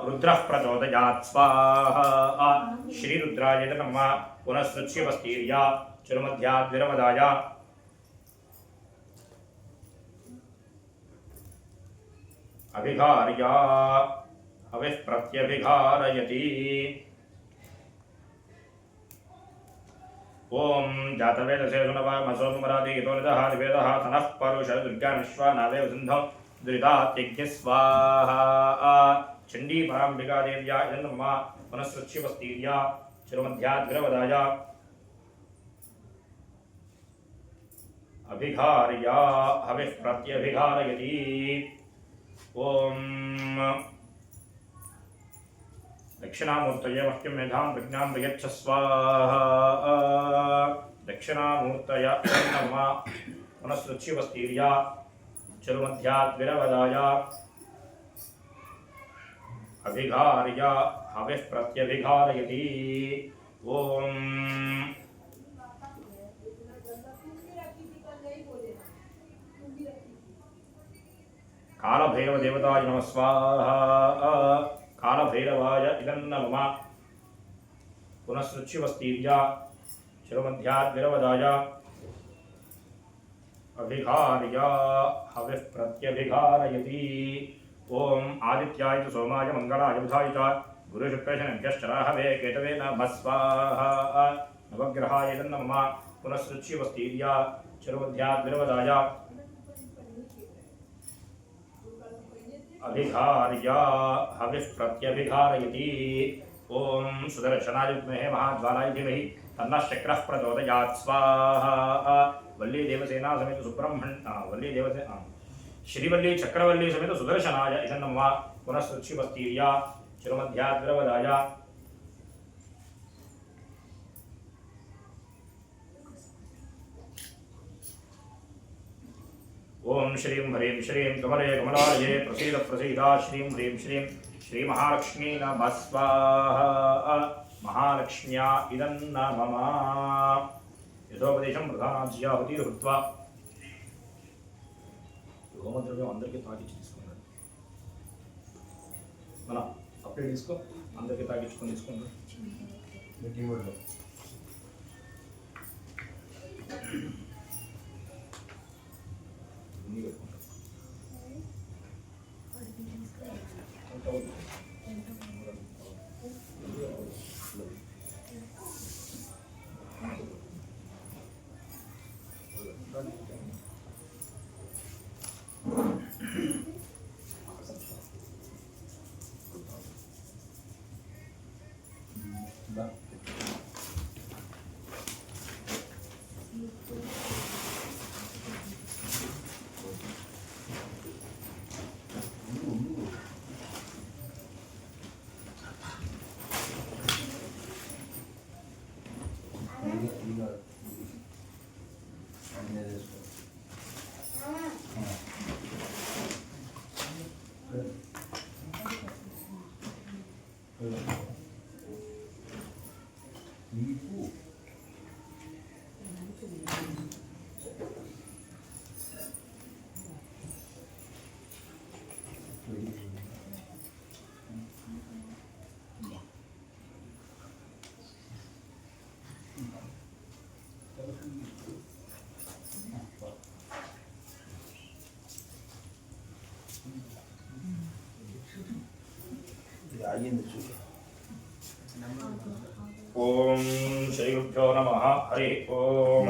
रुद्रः प्रचोदयात् स्वाहा श्रीरुद्राय नमः पुनःसृच्यवस्तीर्या चिरुमध्याद्विरवदाय अभिघार्या हविः प्रत्यभिघारयति ओम जातवेदसे सुनवामसोमरादि हितोलितः दिवेदः तनः परुष दुर्गा विश्वानादेव सिन्धौ दुरितात्यज्ञ स्वाहा चण्डी पराम्बिका देव्या नमः पुनःसृच्यवस्तीर्या चिरुमध्याद्विरवदाय अभिघार्या हविः प्रत्यभिघारयति ओम दक्षिणामूर्तये मह्यं मेधां प्रज्ञां प्रयच्छ स्वाहा दक्षिणामूर्तय नमः पुनःसृच्यवस्तीर्या चिरुमध्याद्विरवदाय अभिघार्या हविः प्रत्यभिघारयति ओम कालभैरवदेवताय नमः स्वाहा कालभैरवाय इदं नमः पुनःसृच्यवस्तीर्या चिरुमध्याद्विरवदाय अभिघार्या हविः प्रत्यभिघारयति ओम आदित्याय च सोमाय मंगलाय बुधाय च गुरुशुक्रशनभ्यश्चराहवे केतवे नमः स्वाहा नवग्रहाय इदं नमः पुनःसृच्यवस्तीर्या चिरुमध्याद्विरवदाय अभिघार्या हविः प्रत्यभिघारयति ओम सुदर्शनाय विद्महे महाज्वालाय धीमहि तन्नः शक्रः प्रचोदयात् स्वाहा वल्ली देवसेना समेत वल्ली देवसेना श्रीवल्ली चक्रवल्ली समेत सुदर्शनाय इदं नमः पुनःसृच्यवस्तीर्या चिरुमध्याद्विरवदाय ओम श्रीं ह्रीं श्रीं कमले कमलालये प्रसीद प्रसीदा श्रीं ह्रीं श्रीं श्री महालक्ष्मी नमः स्वाहा महालक्ष्म्या इदं नमः यथोपदेशं प्रधानाज्याहुति हृत्वा होमद्रव्యం అందరికీ తాకించి తీసుకున్నాడు మన అప్లై తీసుకో అందరికీ తాకించుకొని తీసుకున్నాడు మీటింగ్ వల్ల ओम श्री गुरुभ्यो नमः हरि ओम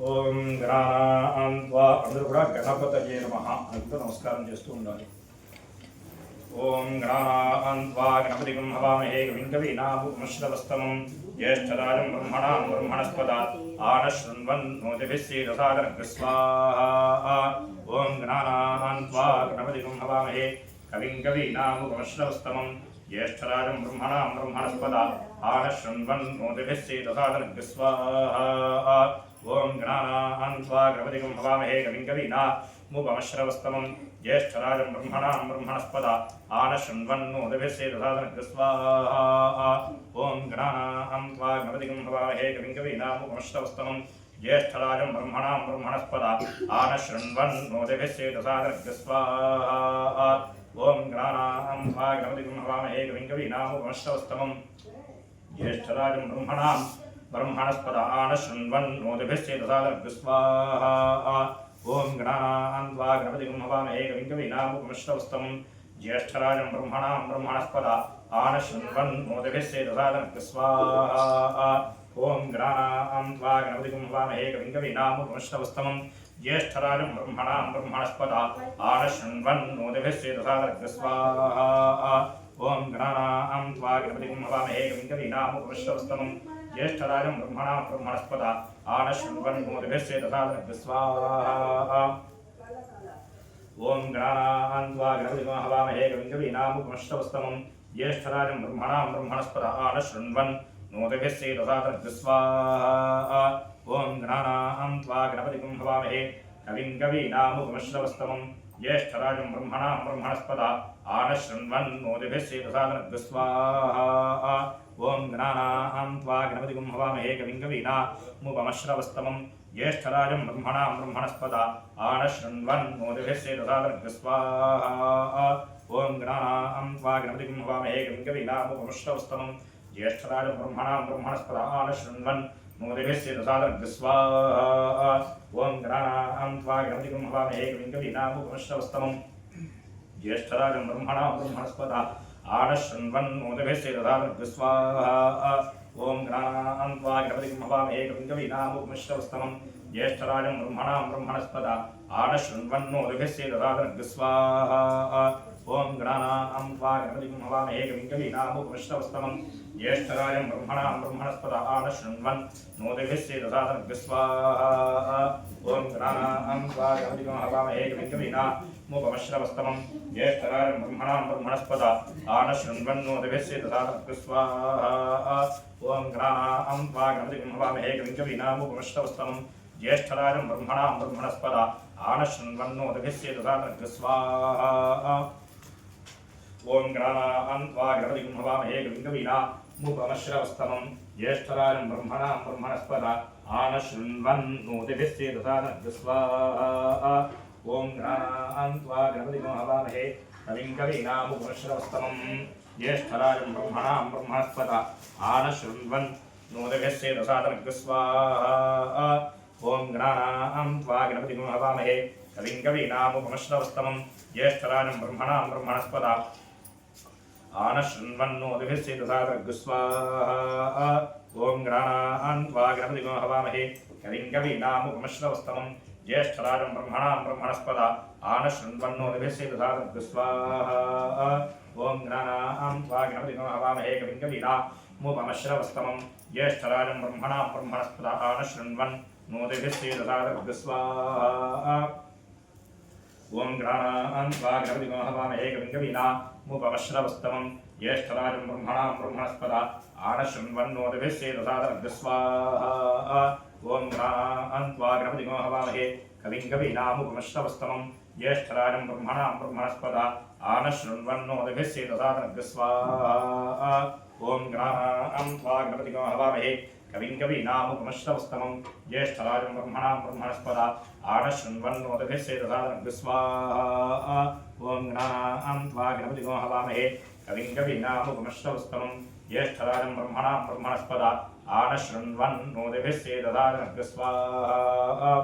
ओम गणानान्त्वा अंदरू కూడా గణపతయే నమః అంటూ నమస్కారం చేస్తూ ఉండాలి ओम गणानान्त्वा गणपतिं हवामहे कविं कवीनामुपमश्रवस्तमं ज्येष्ठराजं ब्रह्मणां ब्रह्मणस्पद आनशृण्वन्नोतिभिः श्रीरसादनः स्वाहा ओम गणानान्त्वा गणपतिं हवामहे कविं कवीनामुपमश्रवस्तमं ज्येष्ठराजं ब्रह्मणां ब्रह्मणस्पद आनशृण्वन्नोतिभिः श्रीरसादनः स्वाहा ओम गणानान्त्वा गणपतिं हवामहे कविं कवीनामुपमश्रवस्तमं ज्येष्ठराजं ब्रह्मणां ब्रह्मणस्पद आनशृण्वन्नोतिभिः श्रीरसादनः स्वाहा ओम गणानान्त्वा गणपतिं हवामहे कविं कवीनामुपमश्रवस्तमं ज्येष्ठराजं ब्रह्मणां ब्रह्मणस्पदा आनशृण्वन्नोतिभिः सेदसादनस्य स्वाहा ॐ गणानां त्वा गणपतिं हवामहे कविं कवीनामुपमश्रवस्तमम् ज्येष्ठराजं ब्रह्मणां ब्रह्मणस्पदा आनशृण्वन्नोतिभिः सेदसादनस्य स्वाहा ॐ गणानां त्वा गणपतिं हवामहे कविं कवीनामुपमश्रवस्तमम् ज्येष्ठराजं ब्रह्मणां ब्रह्मणस्पदा आनशृण्वन्नोतिभिः सेदसादनस्य स्वाहा ॐ गणानां त्वा गणपतिं हवामहे कविं कवीनामुपमश्रवस्तमम् ज्येष्ठराजं ब्रह्मणां ब्रह्मणस्पदा आनशृण्वन्नोतिभिः सेदसादनस्य स्वाहा ॐ गणानां त्वा गणपतिं हवामहे कविं कवीनामुपमश्रवस्तमम् ज्येष्ठराजं ब्रह्मणां ब्रह्मणस्पदा आनशृण्वन्नोतिभिः सेदसादनस्य स्वाहा ॐ गणानां त्वा गणपतिं हवामहे कविं कवीनामुपमश्रवस्तमम् ज्येष्ठराजं ब्रह्मणां ब्रह्मणस्पदा आनशृण्वन्नोतिभिः सेदसादनस्य स्वाहा ॐ गणानां त्वा गणपतिं हवामहे कविं कवीनामुपमश्रवस्तमम् ज्येष्ठराजं ब्रह्मणां ब्रह्मणस्पदा आनशृण्वन्नोतिभिः सेदसादनस्य स्वाहा ॐ गणानां त्वा गणपतिं हवामहे कविं कवीनामुपमश्रवस्तमम् ज्येष्ठराजं ब्रह्मणां ब्रह्मणस्पदा आनशृण्वन्नोतिभिः सेदसादनस्य स्वाहा ॐ गणानां त्वा गणपतिं हवामहे कविं कवीनामुपमश्रवस्तमम् ज्येष्ठराजं ब्रह्मणां ब्रह्मणस्पदा आनशृण्वन्नोतिभिः सेदसादनस्य स्वाहा ॐ गणानां त्वा गणपतिं हवामहे कविं कवीनामुपमश्रवस्तमम् ज्येष्ठराजं ब्रह्मणां ब्रह्मणस्पदा आनशृण्वन्नोतिभिः सेदसादनस्य स्वाहा ॐ गणानां त्वा गणपतिं हवामहे कविं कवीनामुपमश्रवस्तमम् ज्येष्ठराजं ब्रह्मणां ब्रह्मणस्पदा आनशृण्वन्नोतिभिः सेदसादनस्य स्वाहा ॐ गणानां त्वा गणपतिं हवामहे कविं कवीनामुपमश्रवस्तमम् ज्येष्ठराजं ब्रह्मणां ब्रह्मणस्पदा आनशृण्वन्नोतिभिः सेदसादनस्य स्वाहा ॐ गणानां त्वा गणपतिं हवामहे कविं कवीनामुपमश्रवस्तमम् ज्येष्ठराजं ब्रह्मणां ब्रह्मणस्पदा आनशृण्वन्नोतिभिः सेदसादनस्य स्वाहा ॐ गणानां त्वा गणपतिं हवामहे कविं कवीनामुपमश्रवस्तमम् ज्येष्ठराजं ब्रह्मणां ब्रह्मणस्पदा आनशृण्वन्नोतिभिः सेदसादनस्य स्वाहा ॐ गणानां त्वा गणपतिं हवामहे कविं कवीनामुपमश्रवस्तमम् ज्येष्ठराजं ब्रह्मणां ब्रह्मणस्पदा आनशृण्वन्नोतिभिः सेदसादनस्य स्वाहा ॐ गणानां त्वा गणपतिं हवामहे कविं कवीनामुपमश्रवस्तमम् ज्येष्ठराजं ब्रह्मणां ब्रह्मणस्पदा आनशृण्वन्नोतिभिः सेदसादनस्य स्वाहा ॐ गणानां त्वा गणपतिं हवामहे कविं कवीनामुपमश्रवस्तमम् ज्येष्ठराजं ब्रह्मणां ब्रह्मणस्पदा आनशृण्वन्नोतिभिः सेदसादनस्य स्वाहा ॐ गणानां त्वा गणपतिं हवामहे कविं कवीनामुपमश्रवस्तमम् ज्येष्ठराजं ब्रह्मणां ब्रह्मणस्पदा आनशृण्वन्नोतिभिः सेदसादनस्य स्वाहा ॐ गणानां त्वा गणपतिं हवामहे कविं कवीनामुपमश्रवस्तमम् ज्येष्ठराजं ब्रह्मणां ब्रह्मणस्पदा आनशृण्वन्नोतिभिः सेदसादनस्य स्वाहा ॐ गणानां त्वा गणपतिं हवामहे कविं कवीनामुपमश्रवस्तमम् ज्येष्ठराजं ब्रह्मणां ब्रह्मणस्पदा आनशृण्वन्नोतिभिः सेदसादनस्य स्वाहा ॐ गणानां त्वा गणपतिं हवामहे कविं कवीनामुपमश्रवस्तमम् ज्येष्ठराजं ब्रह्मणां ब्रह्मणस्पदा आनशृण्वन्नोतिभिः सेदसादनस्य स्वाहा ॐ गणानां त्वा गणपतिं हवामहे कविं कवीनामुपमश्रवस्तमम् ज्येष्ठराजं ब्रह्मणां ब्रह्मणस्पदा आनशृण्वन्नोतिभिः सेदसादनस्य स्वाहा ॐ गणानां त्वा गणपतिं हवामहे कविं कवीनामुपमश्रवस्तमम् ज्येष्ठराजं ब्रह्मणां ब्रह्मणस्पदा आनशृण्वन्नोतिभिः सेदसादनस्य स्वाहा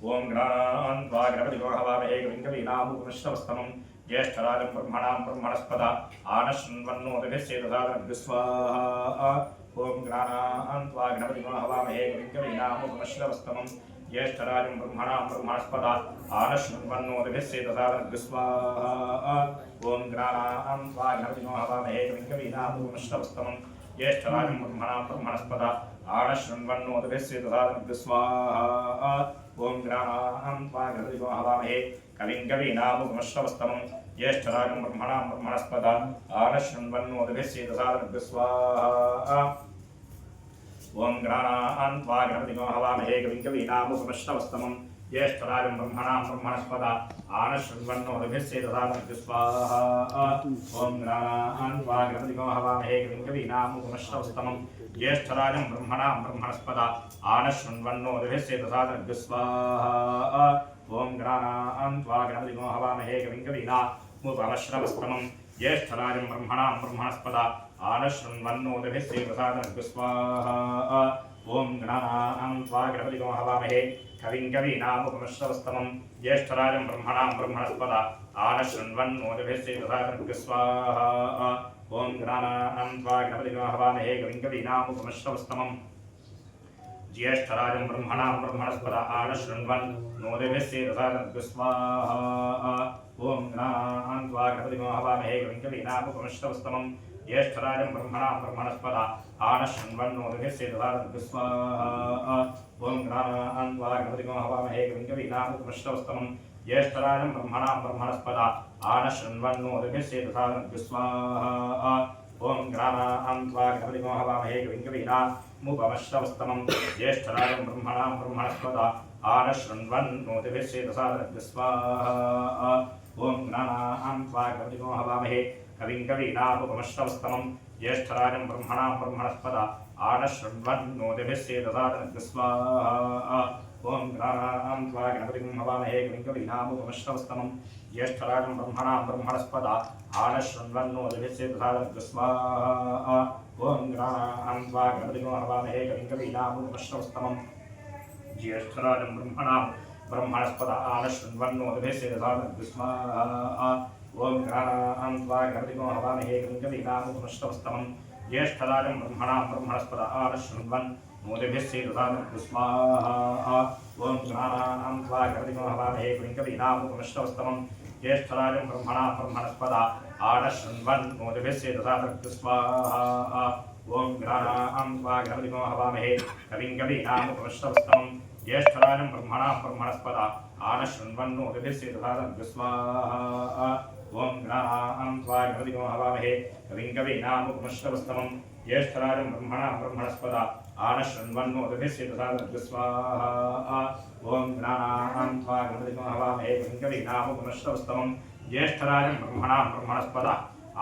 ॐ गणानां त्वा गणपतिं हवामहे कविं कवीनामुपमश्रवस्तमम् ज्येष्ठराजं ब्रह्मणां ब्रह्मणस्पदा आनशृण्वन्नोतिभिः सेदसादनस्य स्वाहा ॐ गणानां त्वा गणपतिं हवामहे कविं कवीनामुपमश्रवस्तमम् ज्येष्ठराजं ब्रह्मणां ब्रह्मणस्पदा आनशृण्वन्नोतिभिः सेदसादनस्य स्वाहा ॐ गणानां त्वा गणपतिं हवामहे कविं कवीनामुपमश्रवस्तमम् ज्येष्ठराजं ब्रह्मणां ब्रह्मणस्पदा आनशृण्वन्नोतिभिः सेदसादनस्य स्वाहा ॐ गणानां त्वा गणपतिं हवामहे कविं कवीनामुपमश्रवस्तमम् ज्येष्ठराजं ब्रह्मणां ब्रह्मणस्पदा आनशृण्वन्नोतिभिः सेदसादनस्य स्वाहा ॐ गणानां त्वा गणपतिं हवामहे कविं कवीनामुपमश्रवस्तमम् ज्येष्ठराजं ब्रह्मणां ब्रह्मणस्पद आनशृण्वन्नोदभिस्सेदसादनस्य स्वाहा ॐ गणानान्त्वा गणपतिगो हवामहे कविं कवीनामुपमश्रवस्तमं ज्येष्ठराजं ब्रह्मणां ब्रह्मणस्पद आनशृण्वन्नोदभिस्सेदसादनस्य स्वाहा ॐ गणानान्त्वा गणपतिगो हवामहे कविं कवीनामुपमश्रवस्तमं ज्येष्ठराजं ब्रह्मणां ब्रह्मणस्पद आनशृण्वन्नोदभिस्सेदसादनस्य स्वाहा ॐ गणानान्त्वा गणपतिगो हवामहे कविं कवीनामुपमश्रवस्तमं ज्येष्ठराजं ब्रह्मणां ब्रह्मणस्पद आनशृण्वन्नोदभिस्सेदसादनस्य स्वाहा ॐ गणानान्त्वा गणपतिगो हवामहे कविं कवीनामुपमश्रवस्तमं ज्येष्ठराजं ब्रह्मणां ब्रह्मणस्पद आनशृण्वन्नोदभिस्सेदसादनस्य स्वाहा ॐ गणानान्त्वा गणपतिगो हवामहे कविं कवीनामुपमश्रवस्तमं ज्येष्ठराजं ब्रह्मणां ब्रह्मणस्पद आनशृण्वन्नोदभिस्सेदसादनस्य स्वाहा ॐ गणानान्त्वा गणपतिगो हवामहे कविं कवीनामुपमश्रवस्तमं ज्येष्ठराजं ब्रह्मणां ब्रह्मणस्पद आनशृण्वन्नोदभिस्सेदसादनस्य स्वाहा ॐ गणानान्त्वा गणपतिगो हवामहे कविं कवीनामुपमश्रवस्तमं ज्येष्ठराजं ब्रह्मणां ब्रह्मणस्पद आनशृण्वन्नोदभिस्सेदसादनस्य स्वाहा ॐ गणानान्त्वा गणपतिगो हवामहे कविं कवीनामुपमश्रवस्तमं ज्येष्ठराजं ब्रह्मणां ब्रह्मणस्पद आनशृण्वन्नोदभिस्सेदसादनस्य स्वाहा ॐ गणानान्त्वा गणपतिगो हवामहे कविं कवीनामुपमश्रवस्तमं ज्येष्ठराजं ब्रह्मणां ब्रह्मणस्पद आनशृण्वन्नोदभिस्सेदसादनस्य स्वाहा ॐ गणानान्त्वा गणपतिगो हवामहे कविं कवीनामुपमश्रवस्तमं ज्येष्ठराजं ब्रह्मणां ब्रह्मणस्पद आनशृण्वन्नोदभिस्सेदसादनस्य स्वाहा ॐ गणानान्त्वा गणपतिगो हवामहे कविं कवीनामुपमश्रवस्तमं ज्येष्ठराजं ब्रह्मणां ब्रह्मणस्पद आनशृण्वन्नोदभिस्सेदसादनस्य स्वाहा ॐ गणानान्त्वा गणपतिगो हवामहे कविं कवीनामुपमश्रवस्तमं ज्येष्ठराजं ब्रह्मणां ब्रह्मणस्पद आनशृण्वन्नोदभिस्सेदसादनस्य स्वाहा ॐ गणानान्त्वा गणपतिगो हवामहे कविं कवीनामुपमश्रवस्तमं ज्येष्ठराजं ब्रह्मणां ब्रह्मणस्पद आनशृण्वन्नोदभिस्सेदसादनस्य स्वाहा ॐ गणानान्त्वा गणपतिगो हवामहे कविं कवीनामुपमश्रवस्तमं ज्येष्ठराजं ब्रह्मणां ब्रह्मणस्पद आनशृण्वन्नोदभिस्सेदसादनस्य स्वाहा ॐ गणानान्त्वा गणपतिगो हवामहे कविं कवीनामुपमश्रवस्तमं ज्येष्ठराजं ब्रह्मणां ब्रह्मणस्पद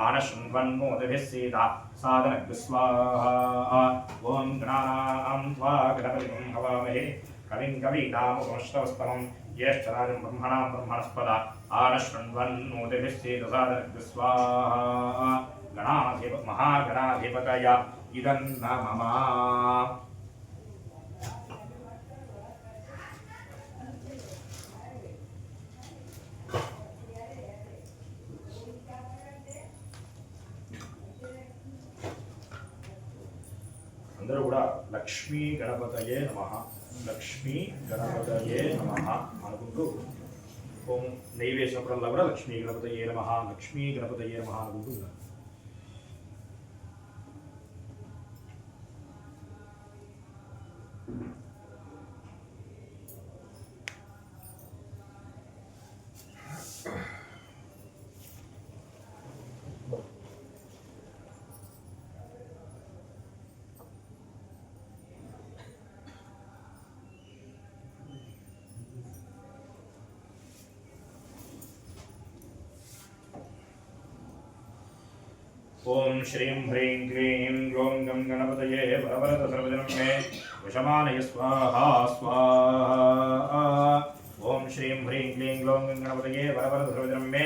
आनशृण्वन्नोदभिस्सेदसादनस्य स्वाहा ॐ गणानान्त्वा गणपतिगो हवामहे कविं कवीनामुपमश्रवस्तमं ज्येष्ठराजं ब्रह्मणां ब्रह्मणस्पद आनशृण्वन्नोदभिस्सेदसादनस्य स्वाहा महागणाधिपतय इदं नमः अंदरू కూడా లక్ష్మీ గణపతయే నమః లక్ష్మీ గణపతయే నమః అనుకుంటూ ఓం నైవేద్యప్పుడల్లా కూడా లక్ష్మీ గణపతయే నమః లక్ష్మీ గణపతయే నమః అనుకుంటూ ओम श्रीं ह्रीं क्लीं ग्लौं गं गणपतये वरवरद सर्वजनं मे वशमानय स्वाहा स्वाहा ओम श्रीं ह्रीं क्लीं ग्लौं गं गणपतये वरवरद सर्वजनं मे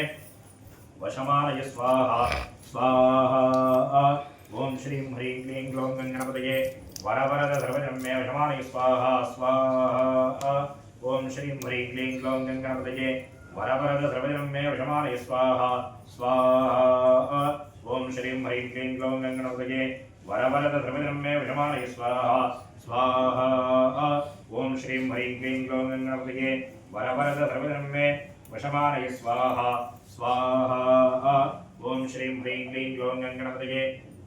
वशमानय स्वाहा स्वाहा ओम श्रीं ह्रीं क्लीं ग्लौं गं गणपतये वरवरद सर्वजनं मे वशमानय स्वाहा स्वाहा ओम श्रीं ह्रीं क्लीं ग्लौं गं गणपतये वरवरद सर्वजनं मे वशमानय स्वाहा स्वाहा ओम श्रीं ह्रीं क्लीं ग्लौं गं गणपतये वरवरद सर्वजनं मे वशमानय स्वाहा स्वाहा ओम श्रीं ह्रीं क्लीं ग्लौं गं गणपतये वरवरद सर्वजनं मे वशमानय स्वाहा स्वाहा ओम श्रीं ह्रीं क्लीं ग्लौं गं गणपतये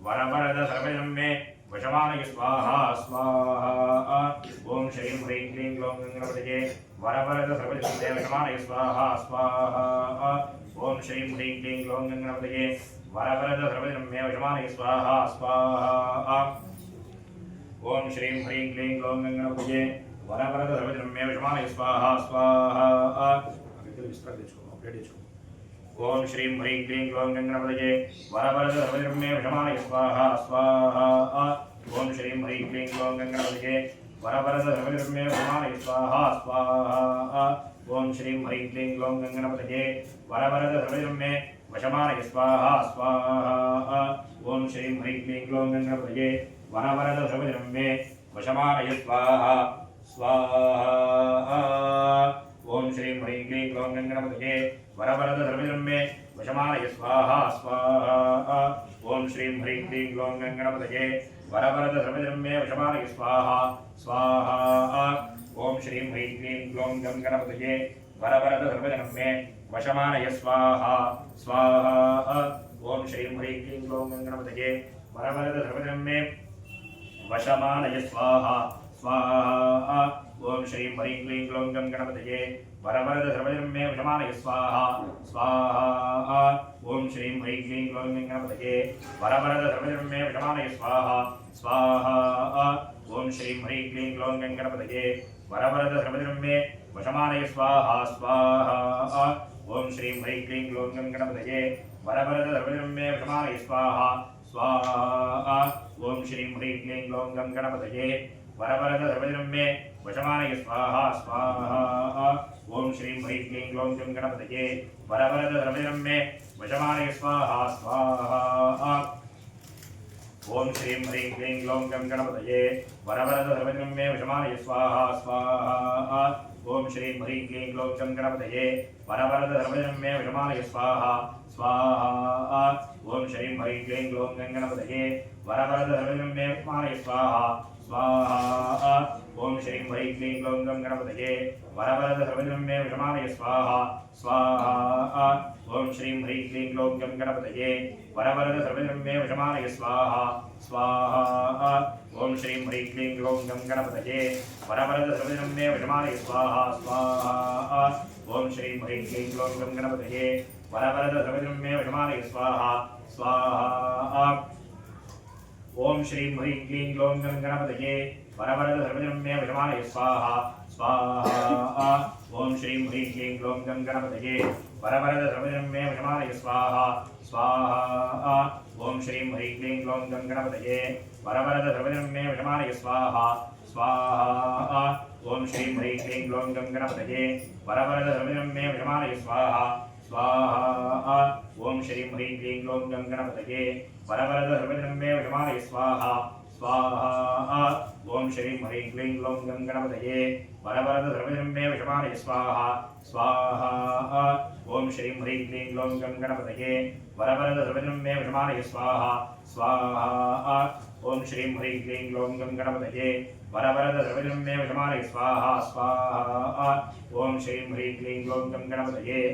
वरवरद सर्वजनं मे वशमानय स्वाहा स्वाहा ओम श्रीं ह्रीं क्लीं ग्लौं गं गणपतये वरवरद सर्वजनं मे वशमानय स्वाहा स्वाहा ओम श्रीं ह्रीं क्लीं ग्लौं गं गणपतये वरवरद सर्वजनं मे वशमानय स्वाहा स्वाहा ओम श्रीं ह्रीं क्लीं ग्लौं गं गणपतये वरवरद सर्वजनं मे विषमानय स्वाहा स्वाहा विस्तार तेचुको प्लेट तेचुको ओम श्रीं ह्रीं क्लीं ग्लौं गणपतये वरवरद सर्वजनं मे विषमानय स्वाहा स्वाहा ओम श्रीं ह्रीं क्लीं ग्लौं गणपतये वरवरद सर्वजनं मे विषमानय स्वाहा स्वाहा ओम श्रीं ह्रीं क्लीं ग्लौं गणपतये वरवरद सर्वजनं मे वशमानय स्वाहा स्वाहा ओम श्रीं ह्रीं क्लीं ग्लौं गणपतये वरवरद सर्वजनं मे वशमानय स्वाहा स्वाहा ओम श्रीं ह्रीं क्लीं ग्लौं गणपतये वरवरद सर्वजनं मे वशमानय स्वाहा स्वाहा ओम श्रीं ह्रीं क्लीं ग्लौं गणपतये वरवरद सर्वजनं मे वशमानय स्वाहा स्वाहा ओम श्रीं ह्रीं क्लीं ग्लौं गणपतये वरवरद सर्वजनं मे वशमानय स्वाहा स्वाहा ओम श्रीं ह्रीं क्लीं ग्लौं गणपतये वरवरद सर्वजनं मे वशमानय स्वाहा स्वाहा ओम श्रीं ह्रीं क्लीं ग्लौं गणपतये वरवरद सर्वजनं मे वशमानय स्वाहा स्वाहा ओम श्रीं ह्रीं क्लीं ग्लौं गणपतये वरवरद सर्वजनं मे वशमानय स्वाहा स्वाहा ओम श्रीं ह्रीं क्लीं ग्लौं गणपतये वरवरद सर्वजनं मे वशमानय स्वाहा स्वाहा ओम श्रीं ह्रीं क्लीं ग्लौं गणपतये वरवरद सर्वजनं मे वशमानय स्वाहा स्वाहा ओम श्रीं ह्रीं क्लीं ग्लौं गणपतये वरवरद सर्वजनं मे वशमानय स्वाहा स्वाहा ओम श्रीं ह्रीं क्लीं ग्लौं गणपतये वरवरद सर्वजनं मे वशमानय स्वाहा स्वाहा ओम श्रीं ह्रीं क्लीं ग्लौं गणपतये वरवरद सर्वजनं मे वशमानय स्वाहा स्वाहा ओम श्रीं ह्रीं क्लीं ग्लौं गणपतये वरवरद सर्वजनं मे वशमानय स्वाहा स्वाहा ओम श्रीं ह्रीं क्लीं ग्लौं गणपतये वरवरद सर्वजनं मे वशमानय स्वाहा स्वाहा ओम श्रीं ह्रीं क्लीं ग्लौं गणपतये वरवरद सर्वजनं मे वशमानय स्वाहा स्वाहा ओम श्रीं ह्रीं क्लीं ग्लौं गणपतये वरवरद सर्वजनं मे वशमानय स्वाहा स्वाहा ओम श्रीं ह्रीं क्लीं ग्लौं गणपतये वरवरद सर्वजनं मे वशमानय स्वाहा स्वाहा ओम श्रीं ह्रीं क्लीं ग्लौं गणपतये वरवरद सर्वजनं मे वशमानय स्वाहा स्वाहा ओम श्रीं ह्रीं क्लीं ग्लौं गणपतये वरवरद सर्वजनं मे वशमानय स्वाहा स्वाहा ओम श्रीं ह्रीं क्लीं ग्लौं गणपतये वरवरद सर्वजनं मे वशमानय स्वाहा स्वाहा ओम श्रीं ह्रीं क्लीं ग्लौं गणपतये वरवरद सर्वजनं मे वशमानय स्वाहा स्वाहा ओम श्रीं ह्रीं क्लीं ग्लौं गणपतये वरवरद सर्वजनं मे वशमानय स्वाहा स्वाहा ओम श्रीं ह्रीं क्लीं ग्लौं गणपतये वरवरद सर्वजनं मे वशमानय स्वाहा स्वाहा ओम श्रीं ह्रीं क्लीं ग्लौं गणपतये वरवरद सर्वजनं मे वशमानय स्वाहा स्वाहा ओम श्रीं ह्रीं क्लीं ग्लौं गणपतये वरवरद सर्वजनं मे वशमानय स्वाहा स्वाहा ओम श्रीं ह्रीं क्लीं ग्लौं गणपतये वरवरद सर्वजनं मे वशमानय स्वाहा स्वाहा ओम श्रीं ह्रीं क्लीं ग्लौं गणपतये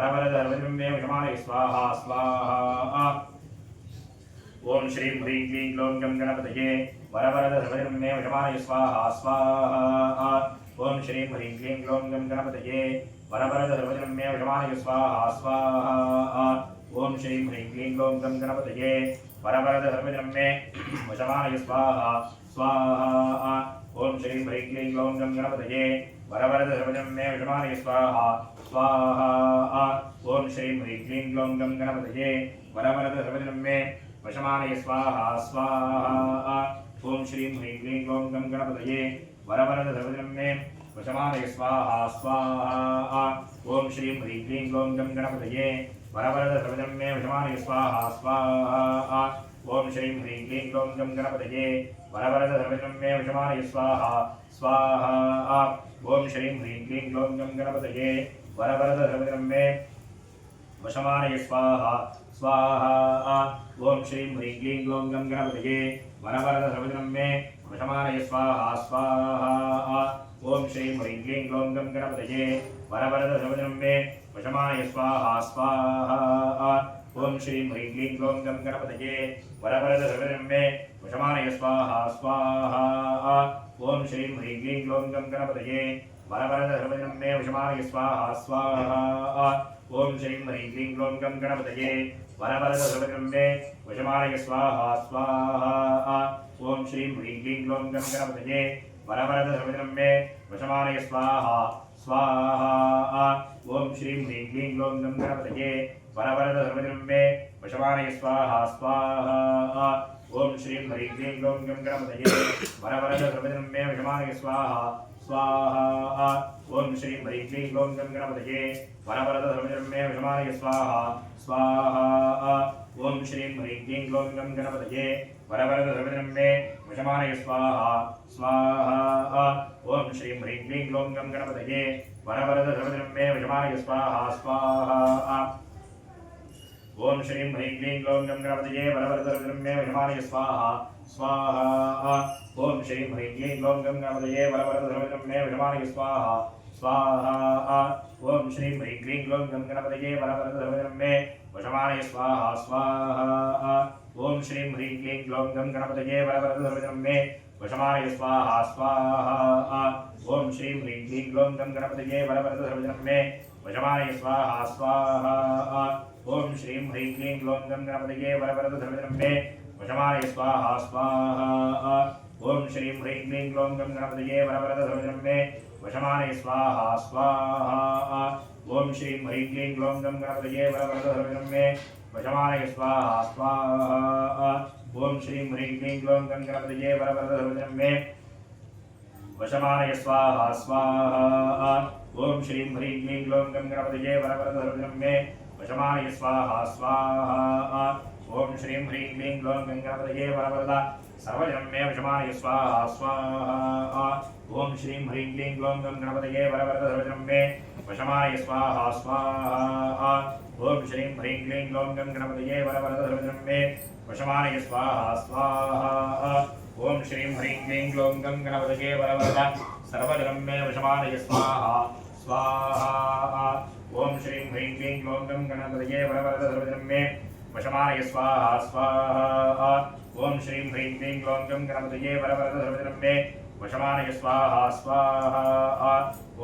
वरवरद सर्वजनं मे वशमानय स्वाहा स्वाहा ओम श्रीं ह्रीं क्लीं ग्लौं गणपतये वरवरद सर्वजनं मे वशमानय स्वाहा स्वाहा ओम श्रीं ह्रीं क्लीं ग्लौं गणपतये वरवरद सर्वजनं मे वशमानय स्वाहा स्वाहा ओम श्रीं ह्रीं क्लीं ग्लौं गणपतये वरवरद सर्वजनं मे वशमानय स्वाहा स्वाहा ओम श्रीं ह्रीं क्लीं ग्लौं गणपतये वरवरद सर्वजनं मे वशमानय स्वाहा स्वाहा ओम श्रीं ह्रीं क्लीं ग्लौं गणपतये वरवरद सर्वजनं मे वशमानय स्वाहा स्वाहा ओम श्रीं ह्रीं क्लीं ग्लौं गणपतये वरवरद सर्वजनं मे वशमानय स्वाहा स्वाहा ओम श्रीं ह्रीं क्लीं ग्लौं गणपतये वरवरद सर्वजनं मे वशमानय स्वाहा स्वाहा ओम श्रीं ह्रीं क्लीं ग्लौं गणपतये वरवरद सर्वजनं मे वशमानय स्वाहा स्वाहा ओम श्रीं ह्रीं क्लीं ग्लौं गणपतये वरवरद सर्वजनं मे वशमानय स्वाहा स्वाहा ओम श्रीं ह्रीं क्लीं ग्लौं गणपतये वरवरद सर्वजनं मे वशमानय स्वाहा स्वाहा ओम श्रीं ह्रीं क्लीं ग्लौं गणपतये वरवरद सर्वजनं मे वशमानय स्वाहा स्वाहा ओम श्रीं ह्रीं क्लीं ग्लौं गणपतये वरवरद सर्वजनं मे वशमानय स्वाहा स्वाहा ओम श्रीं ह्रीं क्लीं ग्लौं गणपतये वरवरद सर्वजनं मे वशमानय स्वाहा स्वाहा ओम श्रीं ह्रीं क्लीं ग्लौं गणपतये वरवरद सर्वजनं मे वशमानय स्वाहा स्वाहा ओम श्रीं ह्रीं क्लीं ग्लौं गणपतये वरवरद सर्वजनं मे वशमानय स्वाहा स्वाहा ओम श्रीं ह्रीं क्लीं ग्लौं गं गणपतये वरवरद सर्वजनं मे वशमानय स्वाहा स्वाहा ओम श्रीं ह्रीं क्लीं ग्लौं गं गणपतये वरवरद सर्वजनं मे वशमानय स्वाहा स्वाहा ओम श्रीं ह्रीं क्लीं ग्लौं गं गणपतये वरवरद सर्वजनं मे वशमानय स्वाहा स्वाहा ओम श्रीं ह्रीं क्लीं ग्लौं गं गणपतये वरवरद सर्वजनं मे वशमानय स्वाहा स्वाहा ओम श्रीं ह्रीं क्लीं ग्लौं गं गणपतये वरवरद सर्वजनं मे वशमानय स्वाहा स्वाहा ओम श्रीं ह्रीं क्लीं ग्लौं गं गणपतये वरवरद सर्वजनं मे वशमानय स्वाहा स्वाहा ओम श्रीं ह्रीं क्लीं ग्लौं गं गणपतये वरवरद सर्वजनं मे वशमानय स्वाहा स्वाहा ओम श्रीं ह्रीं क्लीं ग्लौं गं गणपतये वरवरद सर्वजनं मे वशमानय स्वाहा स्वाहा ओम श्रीं ह्रीं क्लीं ग्लौं गं गणपतये वरवरद सर्वजनं मे वशमानय स्वाहा स्वाहा ओम श्रीं ह्रीं क्लीं ग्लौं गं गणपतये वरवरद सर्वजनं मे वशमानय स्वाहा स्वाहा ओम श्रीं ह्रीं क्लीं ग्लौं गं गणपतये वरवरद सर्वजनं मे वशमानय स्वाहा स्वाहा ओम श्रीं ह्रीं क्लीं ग्लौं गं गणपतये वरवरद सर्वजनं मे वशमानय स्वाहा स्वाहा ओम श्रीं ह्रीं क्लीं ग्लौं गं गणपतये वरवरद सर्वजनं मे वशमानय स्वाहा स्वाहा ओम श्रीं ह्रीं क्लीं ग्लौं गं गणपतये वरवरद सर्वजनं मे वशमानय स्वाहा स्वाहा ओम श्रीं ह्रीं क्लीं ग्लौं गं गणपतये वरवरद सर्वजनं मे वशमानय स्वाहा स्वाहा ओम श्रीं ह्रीं क्लीं ग्लौं गं गणपतये वरवरद सर्वजनं मे वशमानय स्वाहा स्वाहा ओम श्रीं ह्रीं क्लीं ग्लौं गं गणपतये वरवरद सर्वजनं मे वशमानय स्वाहा स्वाहा ओम श्रीं ह्रीं क्लीं ग्लौं गं गणपतये वरवरद सर्वजनं मे वशमानय स्वाहा स्वाहा ओम श्रीं ह्रीं क्लीं ग्लौं गं गणपतये वरवरद सर्वजनं मे वशमानय स्वाहा स्वाहा ओम श्रीं ह्रीं क्लीं ग्लौं गं गणपतये वरवरद सर्वजनं मे वशमानय स्वाहा स्वाहा ओम श्रीं ह्रीं क्लीं ग्लौं गं गणपतये वरवरद सर्वजनं मे वशमानय स्वाहा स्वाहा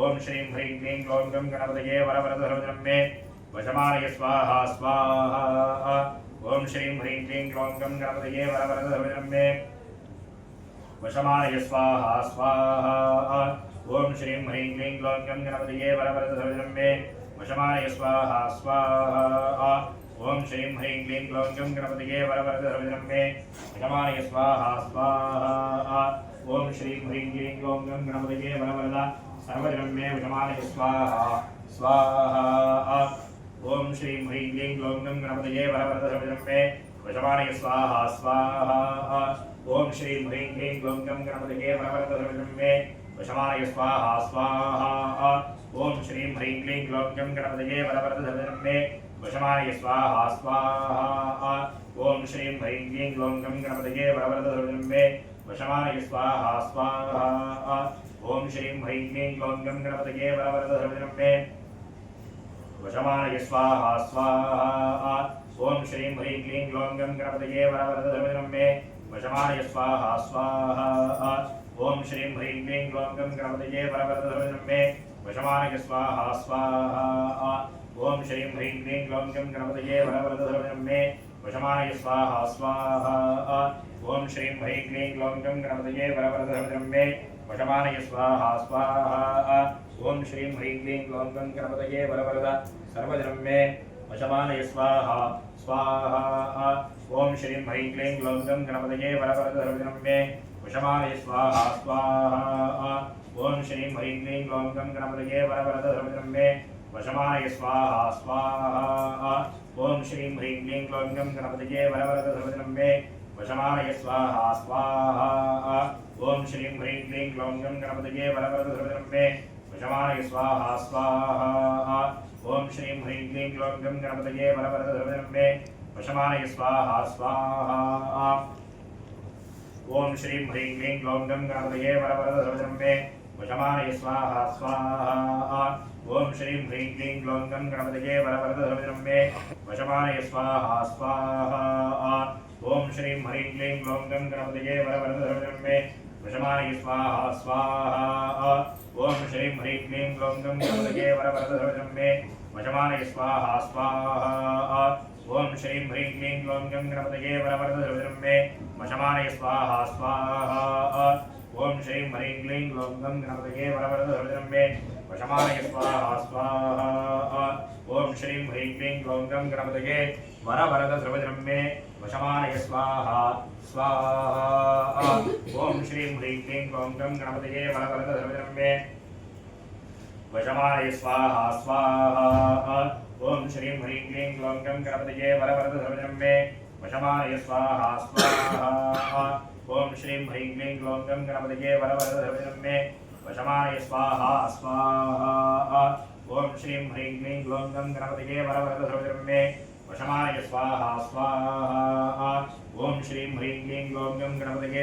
ओम श्रीं ह्रीं क्लीं ग्लौं गं गणपतये वरवरद सर्वजनं मे वशमानय स्वाहा स्वाहा ओम श्रीं ह्रीं क्लीं ग्लौं गं गणपतये वरवरद सर्वजनं मे वशमानय स्वाहा स्वाहा ओम श्रीं ह्रीं क्लीं ग्लौं गं गणपतये वरवरद सर्वजनं मे वशमानय स्वाहा स्वाहा ओम श्रीं ह्रीं क्लीं ग्लौं गं गणपतये वरवरद सर्वजनं मे वशमानय स्वाहा स्वाहा ओम श्रीं ह्रीं क्लीं ग्लौं गं गणपतये वरवरद सर्वजनं मे वशमानय स्वाहा स्वाहा ओम श्रीं ह्रीं क्लीं ग्लौं गं गणपतये वरवरद सर्वजनं मे वशमानय स्वाहा स्वाहा ओम श्रीं ह्रीं क्लीं ग्लौं गं गणपतये वरवरद सर्वजनं मे वशमानय स्वाहा स्वाहा ओम श्रीं ह्रीं क्लीं ग्लौं गं गणपतये वरवरद सर्वजनं मे वशमानय स्वाहा स्वाहा ओम श्रीं ह्रीं क्लीं ग्लौं गं गणपतये वरवरद सर्वजनं मे वशमानय स्वाहा स्वाहा ओम श्रीं ह्रीं क्लीं ग्लौं गं गणपतये वरवरद सर्वजनं मे वशमानय स्वाहा स्वाहा ओम श्रीं ह्रीं क्लीं ग्लौं गं गणपतये वरवरद सर्वजनं मे वशमानय स्वाहा स्वाहा ओम श्रीं ह्रीं क्लीं ग्लौं गं गणपतये वरवरद सर्वजनं मे वशमानय स्वाहा स्वाहा ओम श्रीं ह्रीं क्लीं ग्लौं गं गणपतये वरवरद सर्वजनं मे वशमानय स्वाहा स्वाहा ओम श्रीं ह्रीं क्लीं ग्लौं गं गणपतये वरवरद सर्वजनं मे वशमानय स्वाहा स्वाहा ओम श्रीं ह्रीं क्लीं ग्लौं गं गणपतये वरवरद सर्वजनं मे वशमानय स्वाहा स्वाहा ओम श्रीं ह्रीं क्लीं ग्लौं गं गणपतये वरवरद सर्वजनं मे वशमानय स्वाहा स्वाहा ओम श्रीं ह्रीं क्लीं ग्लौं गं गणपतये वरवरद सर्वजनं मे वशमानय स्वाहा स्वाहा ओम श्रीं ह्रीं क्लीं ग्लौं गं गणपतये वरवरद सर्वजनं मे वशमानय स्वाहा स्वाहा ओम श्रीं ह्रीं क्लीं ग्लौं गं गणपतये वरवरद सर्वजनं मे वशमानय स्वाहा स्वाहा ओम श्रीं ह्रीं क्लीं ग्लौं गं गणपतये वरवरद सर्वजनं मे वशमानय स्वाहा स्वाहा ओम श्रीं ह्रीं क्लीं ग्लौं गं गणपतये वरवरद सर्वजनं मे वशमानय स्वाहा स्वाहा ओम श्रीं ह्रीं क्लीं ग्लौं गं गणपतये वरवरद सर्वजनं मे वशमानय स्वाहा स्वाहा ओम श्रीं ह्रीं क्लीं ग्लौं गं गणपतये वरवरद सर्वजनं मे वशमानय स्वाहा स्वाहा ओम श्रीं ह्रीं क्लीं ग्लौं गं गणपतये वरवरद सर्वजनं मे वशमानय स्वाहा स्वाहा ओम श्रीं ह्रीं क्लीं ग्लौं गं गणपतये वरवरद सर्वजनं मे वशमानय स्वाहा स्वाहा ओम श्रीं ह्रीं क्लीं ग्लौं गं गणपतये वरवरदहृदयं मे वशमानय स्वाहा स्वाहा ओम श्रीं ह्रीं क्लीं ग्लौं गं गणपतये वरवरदहृदयं मे वशमानय स्वाहा स्वाहा ओम श्रीं ह्रीं क्लीं ग्लौं गं गणपतये वरवरदहृदयं मे वशमानय स्वाहा स्वाहा ओम श्रीं ह्रीं क्लीं ग्लौं गं गणपतये वरवरदहृदयं मे वशमानय स्वाहा स्वाहा ओम श्रीं ह्रीं क्लीं ग्लौं गं गणपतये वरवरदहृदयं मे वशमानय स्वाहा स्वाहा ओम श्रीं ह्रीं क्लीं ग्लौं गं गणपतये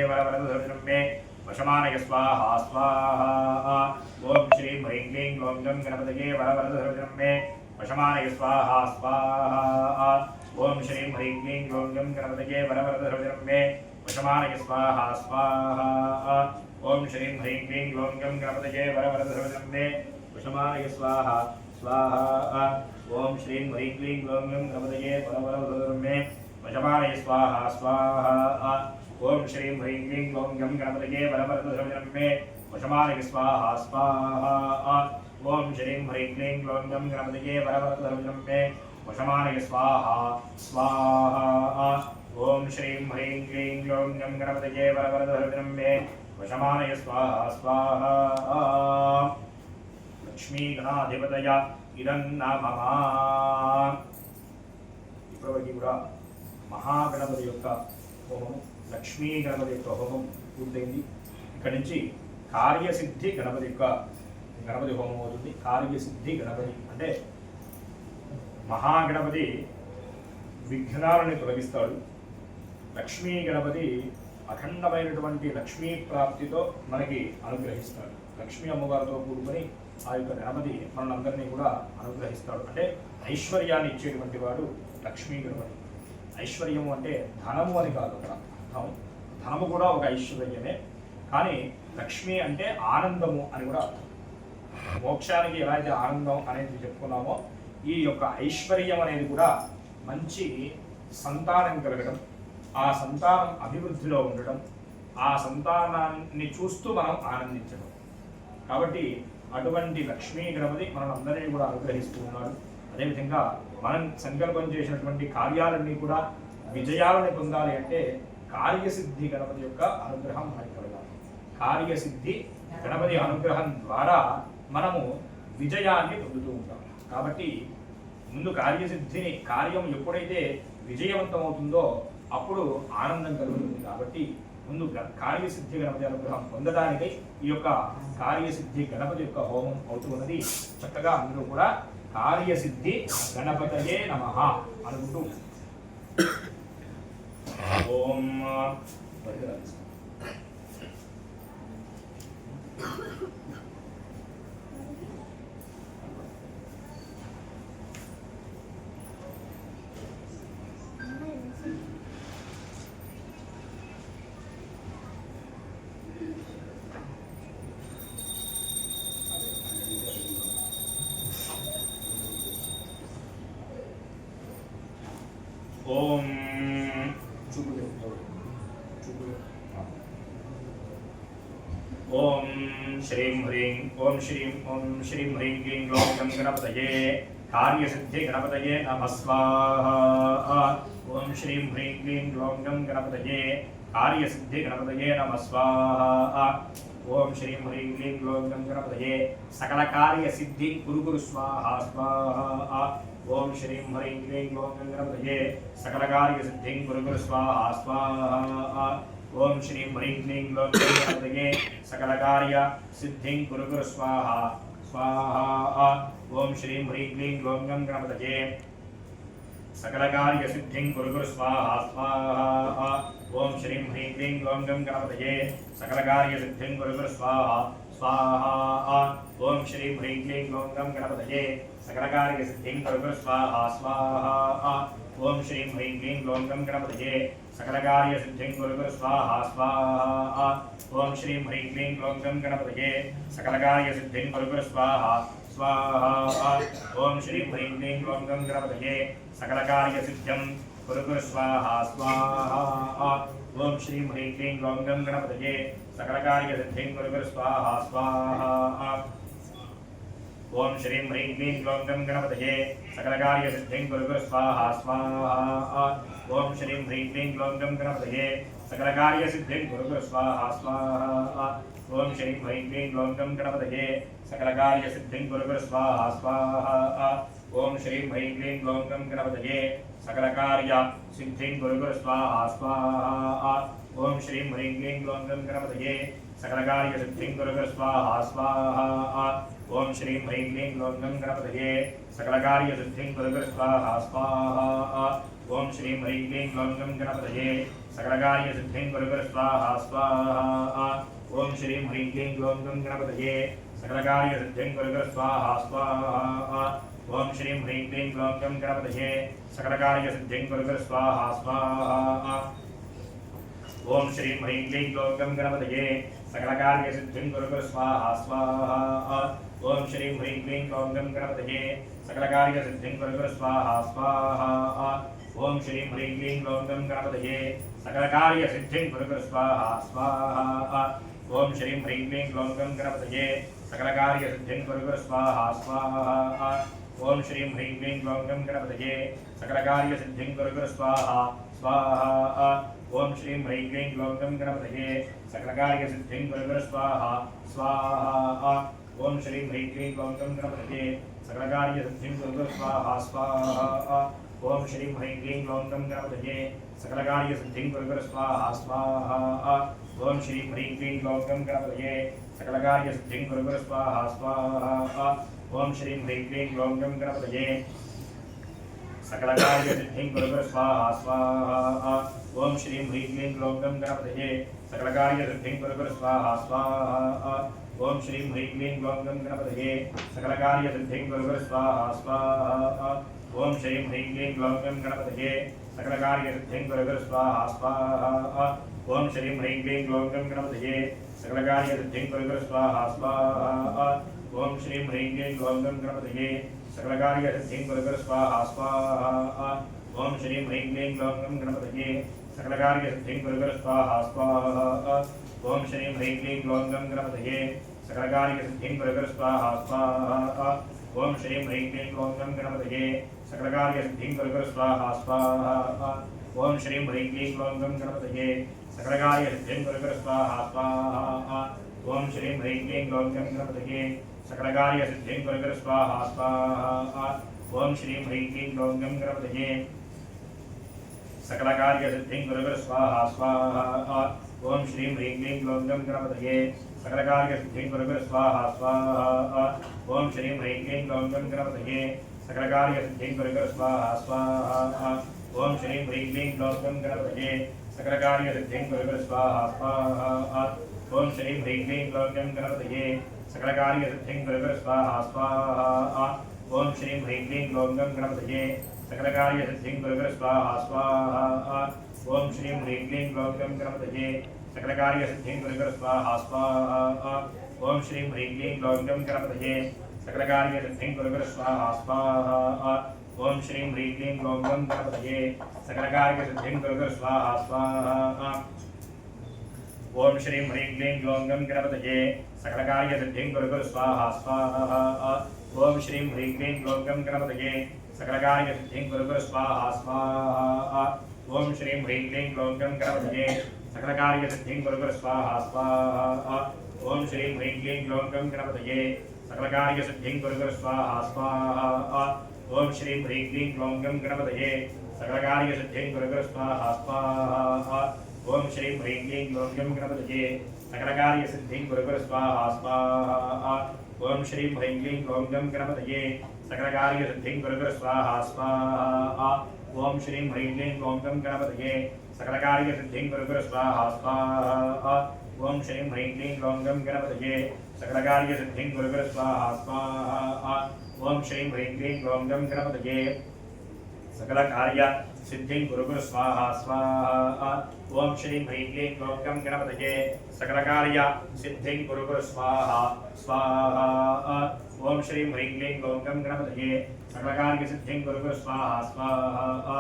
वरवरदहृदयं मे वशमानय स्वाहा स्वाहा ओम श्रीं ह्रीं क्लीं ग्लौं गं गणपतये वरवरदहृदयं मे वशमानय स्वाहा स्वाहा ओम श्रीं ह्रीं क्लीं ग्लौं गं गणपतये वरवरदहृदयं मे वशमानय स्वाहा स्वाहा ओम श्रीं ह्रीं क्लीं ग्लौं गं गणपतये वरवरदहृदयं मे वशमानय स्वाहा स्वाहा ओम श्रीं ह्रीं क्लीं ग्लौं गं गणपतये वरवरदहृदयं मे वशमानय स्वाहा स्वाहा ओम श्रीं ह्रीं क्लीं ग्लौं गं गणपतये वरवरदहृदयं मे वशमानय स्वाहा स्वाहा ओम श्रीं ह्रीं क्लीं ग्लौं गं गणपतये वरवरदहृदयं मे वशमानय स्वाहा स्वाहा ओम श्रीं ह्रीं क्लीं ग्लौं गं गणपतये वरवरदहृदयं मे वशमानय स्वाहा स्वाहा ओम श्रीं ह्रीं क्लीं ग्लौं गं गणपतये वरवरदहृदयं मे वशमानय स्वाहा स्वाहा लक्ष्मी गणाधिपतय इदं नमः ఇప్పటివరకు కూడా మహాగణపతి యొక్క హోమం లక్ష్మీ గణపతి యొక్క హోమం పూర్తయింది. ఇక్కడి నుంచి కార్యసిద్ధి గణపతి యొక్క గణపతి హోమం అవుతుంది. కార్యసిద్ధి గణపతి అంటే మహాగణపతి విఘ్నాలని తొలగిస్తాడు. లక్ష్మీ గణపతి అఖండమైనటువంటి లక్ష్మీ ప్రాప్తితో మనకి అనుగ్రహిస్తాడు. లక్ష్మీ అమ్మవారితో కూడుకొని ఆ యొక్క గణపతి మనందరినీ కూడా అనుగ్రహిస్తాడు. అంటే ఐశ్వర్యాన్ని ఇచ్చేటువంటి వాడు లక్ష్మీ గణపతి. ఐశ్వర్యము అంటే ధనము అని కాదు అర్థం. ధనము కూడా ఒక ఐశ్వర్యమే, కానీ లక్ష్మి అంటే ఆనందము అని కూడా అర్థం. మోక్షానికి ఎలా అయితే ఆనందం అనేది చెప్పుకున్నామో, ఈ యొక్క ఐశ్వర్యం అనేది కూడా మంచి సంతానం కలగడం, ఆ సంతానం అభివృద్ధిలో ఉండడం, ఆ సంతానాన్ని చూస్తూ మనం ఆనందించడం. కాబట్టి అటువంటి లక్ష్మీ గణపతి మనందరినీ కూడా అనుగ్రహిస్తూ ఉన్నాడు. అదేవిధంగా మనం సంకల్పం చేసినటువంటి కార్యాలన్నీ కూడా విజయాలను పొందాలి అంటే కార్యసిద్ధి గణపతి యొక్క అనుగ్రహం మనకి కలగాలి. కార్యసిద్ధి గణపతి అనుగ్రహం ద్వారా మనము విజయాన్ని పొందుతూ ఉంటాం. కాబట్టి ముందు కార్యసిద్ధిని, కార్యం ఎప్పుడైతే విజయవంతం అవుతుందో అప్పుడు ఆనందం కలుగుతుంది. కాబట్టి ముందు కార్యసిద్ధి గణపతి అనుగ్రహం పొందడానికి ఈ యొక్క కార్యసిద్ధి గణపతి యొక్క హోమం అవుతున్నది. చక్కగా అందరూ కూడా కార్యసిద్ధి గణపతయే నమః అనుకుంటూ ఓం ఓం ఓం శ్రీం హ్రీం ఓం శ్రీం హ్రీం క్లీం గ్లౌం గం గణపతయే కార్యసిద్ధి గణపతయే నమః స్వాహా ఓం శ్రీం హ్రీం క్లీం గ్లౌం గం గణపతయే కార్యసిద్ధి గణపతయే నమః స్వాహా ఓం శ్రీం హ్రీం క్లీం గ్లౌం గం గణపతయే సకల కార్యసిద్ధి కురు స్వాహా స్వాహా ఓం శ్రీం హ్రీం క్లీం గ్లౌం గం గణపతయే సకల కార్యసిద్ధిం కురు స్వాహా స్వాహా ఓం శ్రీం హ్రీం క్లీం గ్లౌం గం గణపతయే సకల కార్య సిద్ధిం కురు స్వాహా స్వాహా ఓం శ్రీం హ్రీం క్లీం గ్లౌం గం గణపతయే సకల కార్య సిద్ధిం కురు స్వాహా స్వాహా ఓం శ్రీం హ్రీం క్లీం గ్లౌం గం గణపతయే సకల కార్య సిద్ధిం కురు స్వాహా స్వాహా ఓం శ్రీం హ్రీం క్లీం గ్లౌం గం గణపతయే సకల కార్య సిద్ధిం కురు స్వాహా స్వాహా ఓం శ్రీం హ్రీం క్లీం గ్లౌం గం గణపతయే సకల కార్య సిద్ధిం కురు స్వాహా స్వాహా ఓం శ్రీం హ్రీం క్లీం గ్లౌం గం గణపతయే సకల కార్య సిద్ధిం కురు స్వాహా స్వాహా ఓం శ్రీం హ్రీం క్లీం గ్లౌం గం గణపతయే సకల కార్య సిద్ధిం కురు స్వాహా స్వాహా ఓం శ్రీం హ్రీం క్లీం గ్లౌం గం గణపతయే सकलकार्यसिद्धिं कुरु गुरु स्वाहा स्वाहा। ओम श्रीं ह्रीं क्लीं ग्लौं गं गणपतये सकलकार्यसिद्धिं कुरु गुरु स्वाहा स्वाहा। ओम श्रीं ह्रीं क्लीं ग्लौं गं गणपतये सकलकार्यसिद्धिं कुरु गुरु स्वाहा स्वाहा। ओम श्रीं ह्रीं क्लीं ग्लौं गं गणपतये सकलकार्यसिद्धिं कुरु गुरु स्वाहा स्वाहा। ओम श्रीं ह्रीं क्लीं ग्लौं गं गणपतये सकलकार्यसिद्धिं कुरु गुरु स्वाहा स्वाहा। ओम श्रीं ह्रीं क्लीं ग्लौं गं गणपतये सकलकार्यसिद्धिं कुरु गुरु स्वाहा स्वाहा। ओम श्रीं ह्रीं क्लीं ग्लौं गं गणपतये सकलकार्यसिद्धिं कुरु गुरु स्वाहा स्वाहा। ओम श्रीं ह्रीं क्लीं ग्लौं गं गणपतये सकलकार्यसिद्धिं कुरु गुरु स्वाहा स्वाहा। ओम श्रीं ह्रीं क्लीं ग्लौं गं गणपतये सकलकार्यसिद्धिं कुरु गुरु स्वाहा स्वाहा। ओम श्रीं ह्रीं क्लीं ग्लौं गं गणपतये सकलकार्यसिद्धिं कुरु गुरु स्वाहा स्वाहा। ओम श्रीं ह्रीं क्लीं ग्लौं गं गणपतये सकलकार्यसिद्धिं कुरु गुरु स्वाहा स्वाहा। ओम श्रीं ह्रीं क्लीं ग्लौं गं गणपतये सकलकार्यसिद्धिं कुरु गुरु स्वाहा स्वाहा। ओम श्रीं ह्रीं क्लीं ग्लौं गं गणपतये सकलकार्यसिद्धिं कुरु गुरु स्वाहा स्वाहा। ओम श्रीं ह्रीं क्लीं ग्लौं गं गणपतये सकलकार्यसिद्धिं कुरु गुरु स्वाहा स्वाहा। ओम श्रीं ह्रीं क्लीं ग्लौं गं गणपतये सकलकार्यसिद्धिं कुरु गुरु स्वाहा स्वाहा। ओम श्रीं ह्रीं क्लीं ग्लौं गं गणपतये सकलकार्यसिद्धिं कुरु गुरु स्वाहा स्वाहा। ओम श्रीं ह्रीं क्लीं ग्लौं गं गणपतये सकलकार्यसिद्धिं कुरु गुरु स्वाहा स्वाहा। ओम श्रीं ह्रीं क्लीं ग्लौं गं गणपतये सकलकार्यसिद्धिं कुरु गुरु स्वाहा स्वाहा। ओम श्रीं ह्रीं क्लीं ग्लौं गं गणपतये सकलकार्यसिद्धिं कुरु गुरु स्वाहा स्वाहा। ओम श्रीं ह्रीं क्लीं ग्लौं गं गणपतये सकलकार्यसिद्धिं कुरु गुरु स्वाहा स्वाहा। ओम श्रीं ह्रीं क्लीं ग्लौं गं गणपतये सकलकार्यसिद्धिं कुरु गुरु स्वाहा स्वाहा। ओम श्रीं ह्रीं क्लीं ग्लौं गं गणपतये सकलकार्यसिद्धिं कुरु गुरु स्वाहा स्वाहा। ओम श्रीं ह्रीं क्लीं ग्लौं गं गणपतये सकलकार्यसिद्धिं कुरु गुरु स्वाहा स्वाहा। ओम श्रीं ह्रीं क्लीं ग्लौं गं गणपतये सकलकार्यसिद्धिं कुरु गुरु स्वाहा स्वाहा। ओम श्रीं ह्रीं क्लीं ग्लौं गं गणपतये सकलकार्यसिद्धिं कुरु गुरु स्वाहा स्वाहा। ओम श्रीं ह्रीं क्लीं ग्लौं गं गणपतये सकलकार्यसिद्धिं कुरु गुरु स्वाहा स्वाहा। ओम श्रीं ह्रीं क्लीं ग्लौं गं गणपतये सकलकार्यसिद्धिं कुरु गुरु स्वाहा स्वाहा। ओम श्रीं ह्रीं क्लीं ग्लौं गं गणपतये सकलकार्यसिद्धिं कुरु गुरु स्वाहा स्वाहा। ओम श्रीं ह्रीं क्लीं ग्लौं गं गणपतये सकलकार्यसिद्धिं कुरु गुरु स्वाहा स्वाहा। ओम श्रीं ह्रीं क्लीं ग्लौं गं गणपतये सकलकार्यसिद्धिं कुरु गुरु स्वाहा स्वाहा। ओम श्रीं ह्रीं क्लीं ग्लौं गं गणपतये सकलकार्यसिद्धिं कुरु गुरु स्वाहा स्वाहा। ओम श्रीं ह्रीं क्लीं ग्लौं गं गणपतये सकलकार्यसिद्धिं कुरु गुरु स्वाहा स्वाहा। ओम श्रीं ह्रीं क्लीं ग्लौं गं गणपतये सकलकार्यसिद्धिं कुरु गुरु स्वाहा स्वाहा। ओम श्रीं ह्रीं क्लीं ग्लौं गं गणपतये सकलकार्यसिद्धिं कुरु गुरु स्वाहा स्वाहा। ओम श्रीं ह्रीं क्लीं ग्लौं गं गणपतये सकलकार्यसिद्धिं कुरु गुरु स्वाहा स्वाहा। ओम श्रीं ह्रीं क्लीं ग्लौं गं गणपतये सकलकार्यसिद्धिं कुरु गुरु स्वाहा स्वाहा। ओम श्रीं ह्रीं क्लीं ग्लौं गं गणपतये सकलकार्यसिद्धिं कुरु गुरु स्वाहा स्वाहा। ओम श्रीं ह्रीं क्लीं ग्लौं गं गणपतये सकलकार्यसिद्धिं कुरु गुरु स्वाहा स्वाहा। ओम श्रीं ह्रीं क्लीं ग्लौं गं गणपतये सकलकार्यसिद्धिं कुरु गुरु स्वाहा स्वाहा। ओम श्रीं ह्रीं क्लीं ग्लौं गं गणपतये सकलकार्यसिद्धिं कुरु गुरु स्वाहा स्वाहा। ओम श्रीं ह्रीं क्लीं ग्लौं गं गणपतये सकलकार्यसिद्धिं कुरु गुरु स्वाहा स्वाहा। ओम श्रीं ह्रीं क्लीं ग्लौं गं गणपतये सकलकार्यसिद्धिं कुरु गुरु स्वाहा स्वाहा। ओम श्रीं ह्रीं क्लीं ग्लौं गं गणपतये सकलकार्यसिद्धिं कुरु गुरु स्वाहा स्वाहा। ओम श्रीं ह्रीं क्लीं ग्लौं गं गणपतये सकलकार्यसिद्धिं कुरु गुरु स्वाहा स्वाहा। ओम श्रीं ह्रीं क्लीं ग्लौं गं गणपतये सकलकार्यसिद्धिं कुरु गुरु स्वाहा स्वाहा। ओम श्रीं ह्रीं क्लीं ग्लौं गं गणपतये सकलकार्यसिद्धिं कुरु गुरु स्वाहा स्वाहा। ओम श्रीं ह्रीं क्लीं ग्लौं गं गणपतये सकलकार्यसिद्धिं कुरु गुरु स्वाहा स्वाहा। ओम श्रीं ह्रीं क्लीं ग्लौं गं गणपतये सकलकार्यसिद्धिं कुरु गुरु स्वाहा स्वाहा। ओम श्रीं ह्रीं क्लीं ग्लौं गं गणपतये सकलकार्यसिद्धिं कुरु गुरु स्वाहा स्वाहा। ओम श्रीं ह्रीं क्लीं ग्लौं गं गणपतये सकलकार्यसिद्धिं कुरु गुरु स्वाहा स्वाहा। ओम श्रीं ह्रीं क्लीं ग्लौं गं गणपतये सकलकार्यसिद्धिं कुरु कुरु स्वाहा स्वाहा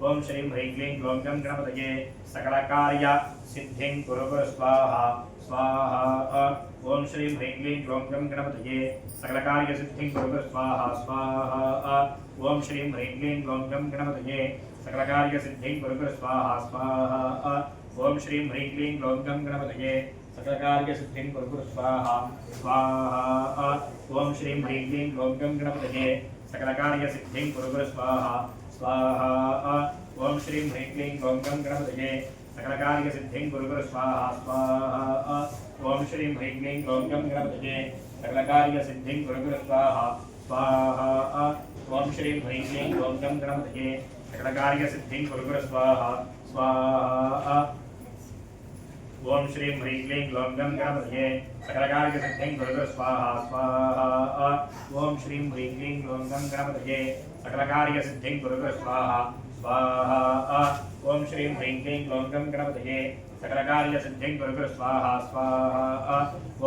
ओम श्रीं ह्रीं क्लीं ग्लौं गं गणपतये सकलकार्यसिद्धिं कुरु कुरु स्वाहा स्वाहा ओम श्रीं ह्रीं क्लीं ग्लौं गं गणपतये सकलकार्यसिद्धिं कुरु कुरु स्वाहा स्वाहा ओम श्रीं ह्रीं क्लीं ग्लौं गं गणपतये सकलकार्यसिद्धिं कुरु कुरु स्वाहा स्वाहा ओम श्रीं ह्रीं क्लीं ग्लौं गं गणपतये सकलकार्यसिद्धिं कुरु कुरु स्वाहा स्वाहा ओम श्रीं ह्रीं क्लीं ग्लौं गं गणपतये सकलकार्यसिद्धिं कुरु कुरु स्वाहा स्वाहा ओम श्रीं ह्रीं क्लीं ग्लौं गं गणपतये सकलकार्यसिद्धिं कुरु कुरु स्वाहा स्वाहा ओम श्रीं ह्रीं क्लीं ग्लौं गं गणपतये सकलकार्यसिद्धिं कुरु कुरु स्वाहा स्वाहा ओम श्रीं ह्रीं क्लीं ग्लौं गं गणपतये सकलकार्यसिद्धिं कुरु कुरु स्वाहा स्वाहा ओम श्रीं ह्रीं क्लीं ग्लौं गं गणपतये सकलकार्यसिद्धिं कुरु कुरु स्वाहा स्वाहा ओम श्रीं ह्रीं क्लीं ग्लौं गं गणपतये सकलकार्यसिद्धिं कुरु कुरु स्वाहा स्वाहा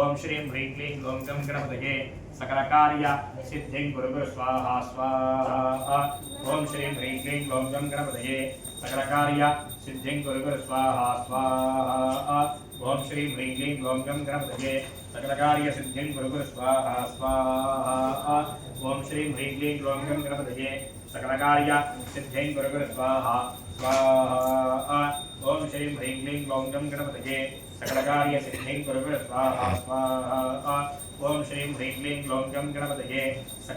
ओम श्रीं ह्रीं क्लीं ग्लौं गं गणपतये सकलकार्यसिद्धिं कुरु कुरु स्वाहा स्वाहा ओम श्रीं ह्रीं क्लीं ग्लौं गं गणपतये सकलकार्यसिद्धिं कुरु कुरु स्वाहा स्वाहा ओम श्रीं ह्रीं क्लीं ग्लौं गं गणपतये सकलकार्यसिद्धिं कुरु कुरु स्वाहा स्वाहा ओम श्रीं ह्रीं क्लीं ग्लौं गं गणपतये सकलकार्यसिद्धिं कुरु कुरु स्वाहा स्वाहा ओम श्रीं ह्रीं क्लीं ग्लौं गं गणपतये सकलकार्यसिद्धिं कुरु कुरु स्वाहा स्वाहा ओम श्रीं ह्रीं क्लीं ग्लौं गं गणपतये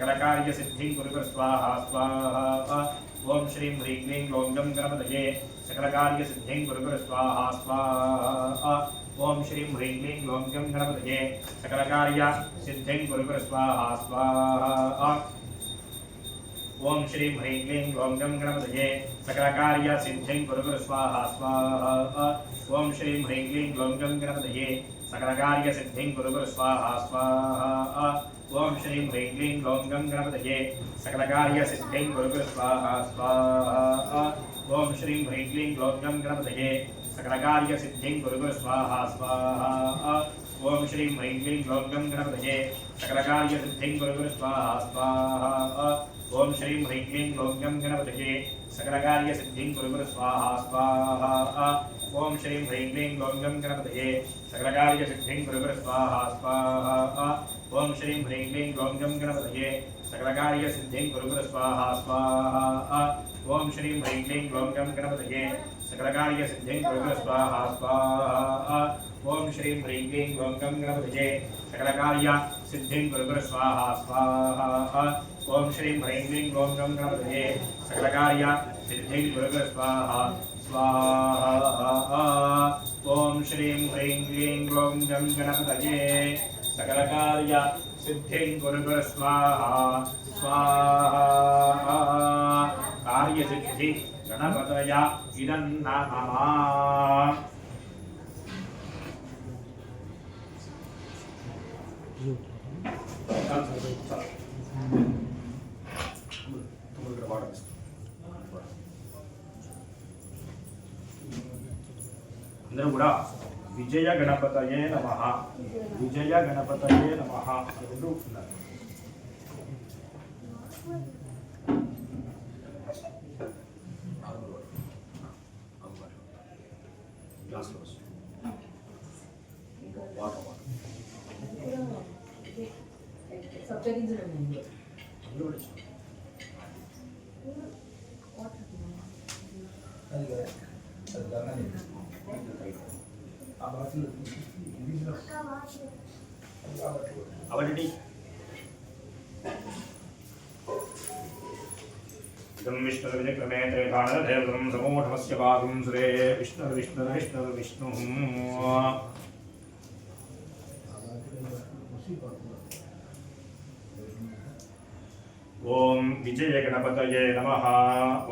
सकलकार्यसिद्धिं कुरु कुरु स्वाहा स्वाहा ओम श्रीं ह्रीं क्लीं ग्लौं गं गणपतये सकलकार्यसिद्धिं कुरु कुरु स्वाहा स्वाहा ओम श्रीं ह्रीं क्लीं ग्लौं गं गणपतये सकलकार्यसिद्धिं कुरु कुरु स्वाहा स्वाहा ओम श्रीं ह्रीं क्लीं ग्लौं गं गणपतये सकलकार्यसिद्धिं कुरु कुरु स्वाहा स्वाहा ओम श्रीं ह्रीं क्लीं ग्लौं गं गणपतये सकलकार्यसिद्धिं कुरु कुरु स्वाहा स्वाहा ओम श्रीं ह्रीं क्लीं ग्लौं गं गणपतये सकलकार्यसिद्धिं कुरु कुरु स्वाहा स्वाहा ओम श्रीं ह्रीं क्लीं ग्लौं गं गणपतये सकलकार्यसिद्धिं कुरु कुरु स्वाहा स्वाहा ओम श्रीं ह्रीं क्लीं ग्लौं गं गणपतये सकलकार्यसिद्धिं कुरु कुरु स्वाहा स्वाहा ओम श्रीं ह्रीं क्लीं ग्लौं गं गणपतये सकलकार्यसिद्धिं कुरु कुरु स्वाहा स्वाहा ओम श्रीं ह्रीं क्लीं ग्लौं गं गणपतये सकलकार्यसिद्धिं कुरु कुरु स्वाहा स्वाहा ओम श्रीं ह्रीं क्लीं ग्लौं गं गणपतये सकलकार्यसिद्धिं कुरु कुरु स्वाहा स्वाहा ओम श्रीं ह्रीं क्लीं ग्लौं गं गणपतये सकलकार्यसिद्धिं कुरु कुरु स्वाहा स्वाहा ओम श्रीं ह्रीं क्लीं ग्लौं गं गणपतये सकलकार्यसिद्धिं कुरु कुरु स्वाहा स्वाहा ओम श्रीं ह्रीं क्लीं ग्लौं गं गणपतये सकलकार्यसिद्धिं कुरु कुरु स्वाहा स्वाहा ओम श्रीं ह्रीं क्लीं ग्लौं गं गणपतये सकलकार्यसिद्धिं कुरु कुरु स्वाहा स्वाहा ओम श्रीं ह्रीं क्लीं ग्लौं गं गणपतये सकलकार्यसिद्धिं कुरु कुरु स्वाहा स्वाहा कार्यसिद्धि गणपतया इदं नमः అందరూ కూడా విజయ గణపతయే నమః విజయ గణపతయే నమః రెండు ఉన్నారు. అవన్నీ इदं विष्णुर्विक्रमे त्रैधानदेवं समूढमस्य भागं सुरे विष्णुर्विष्णुर्विष्णुर्विष्णुः ओम विजय गणपतये नमः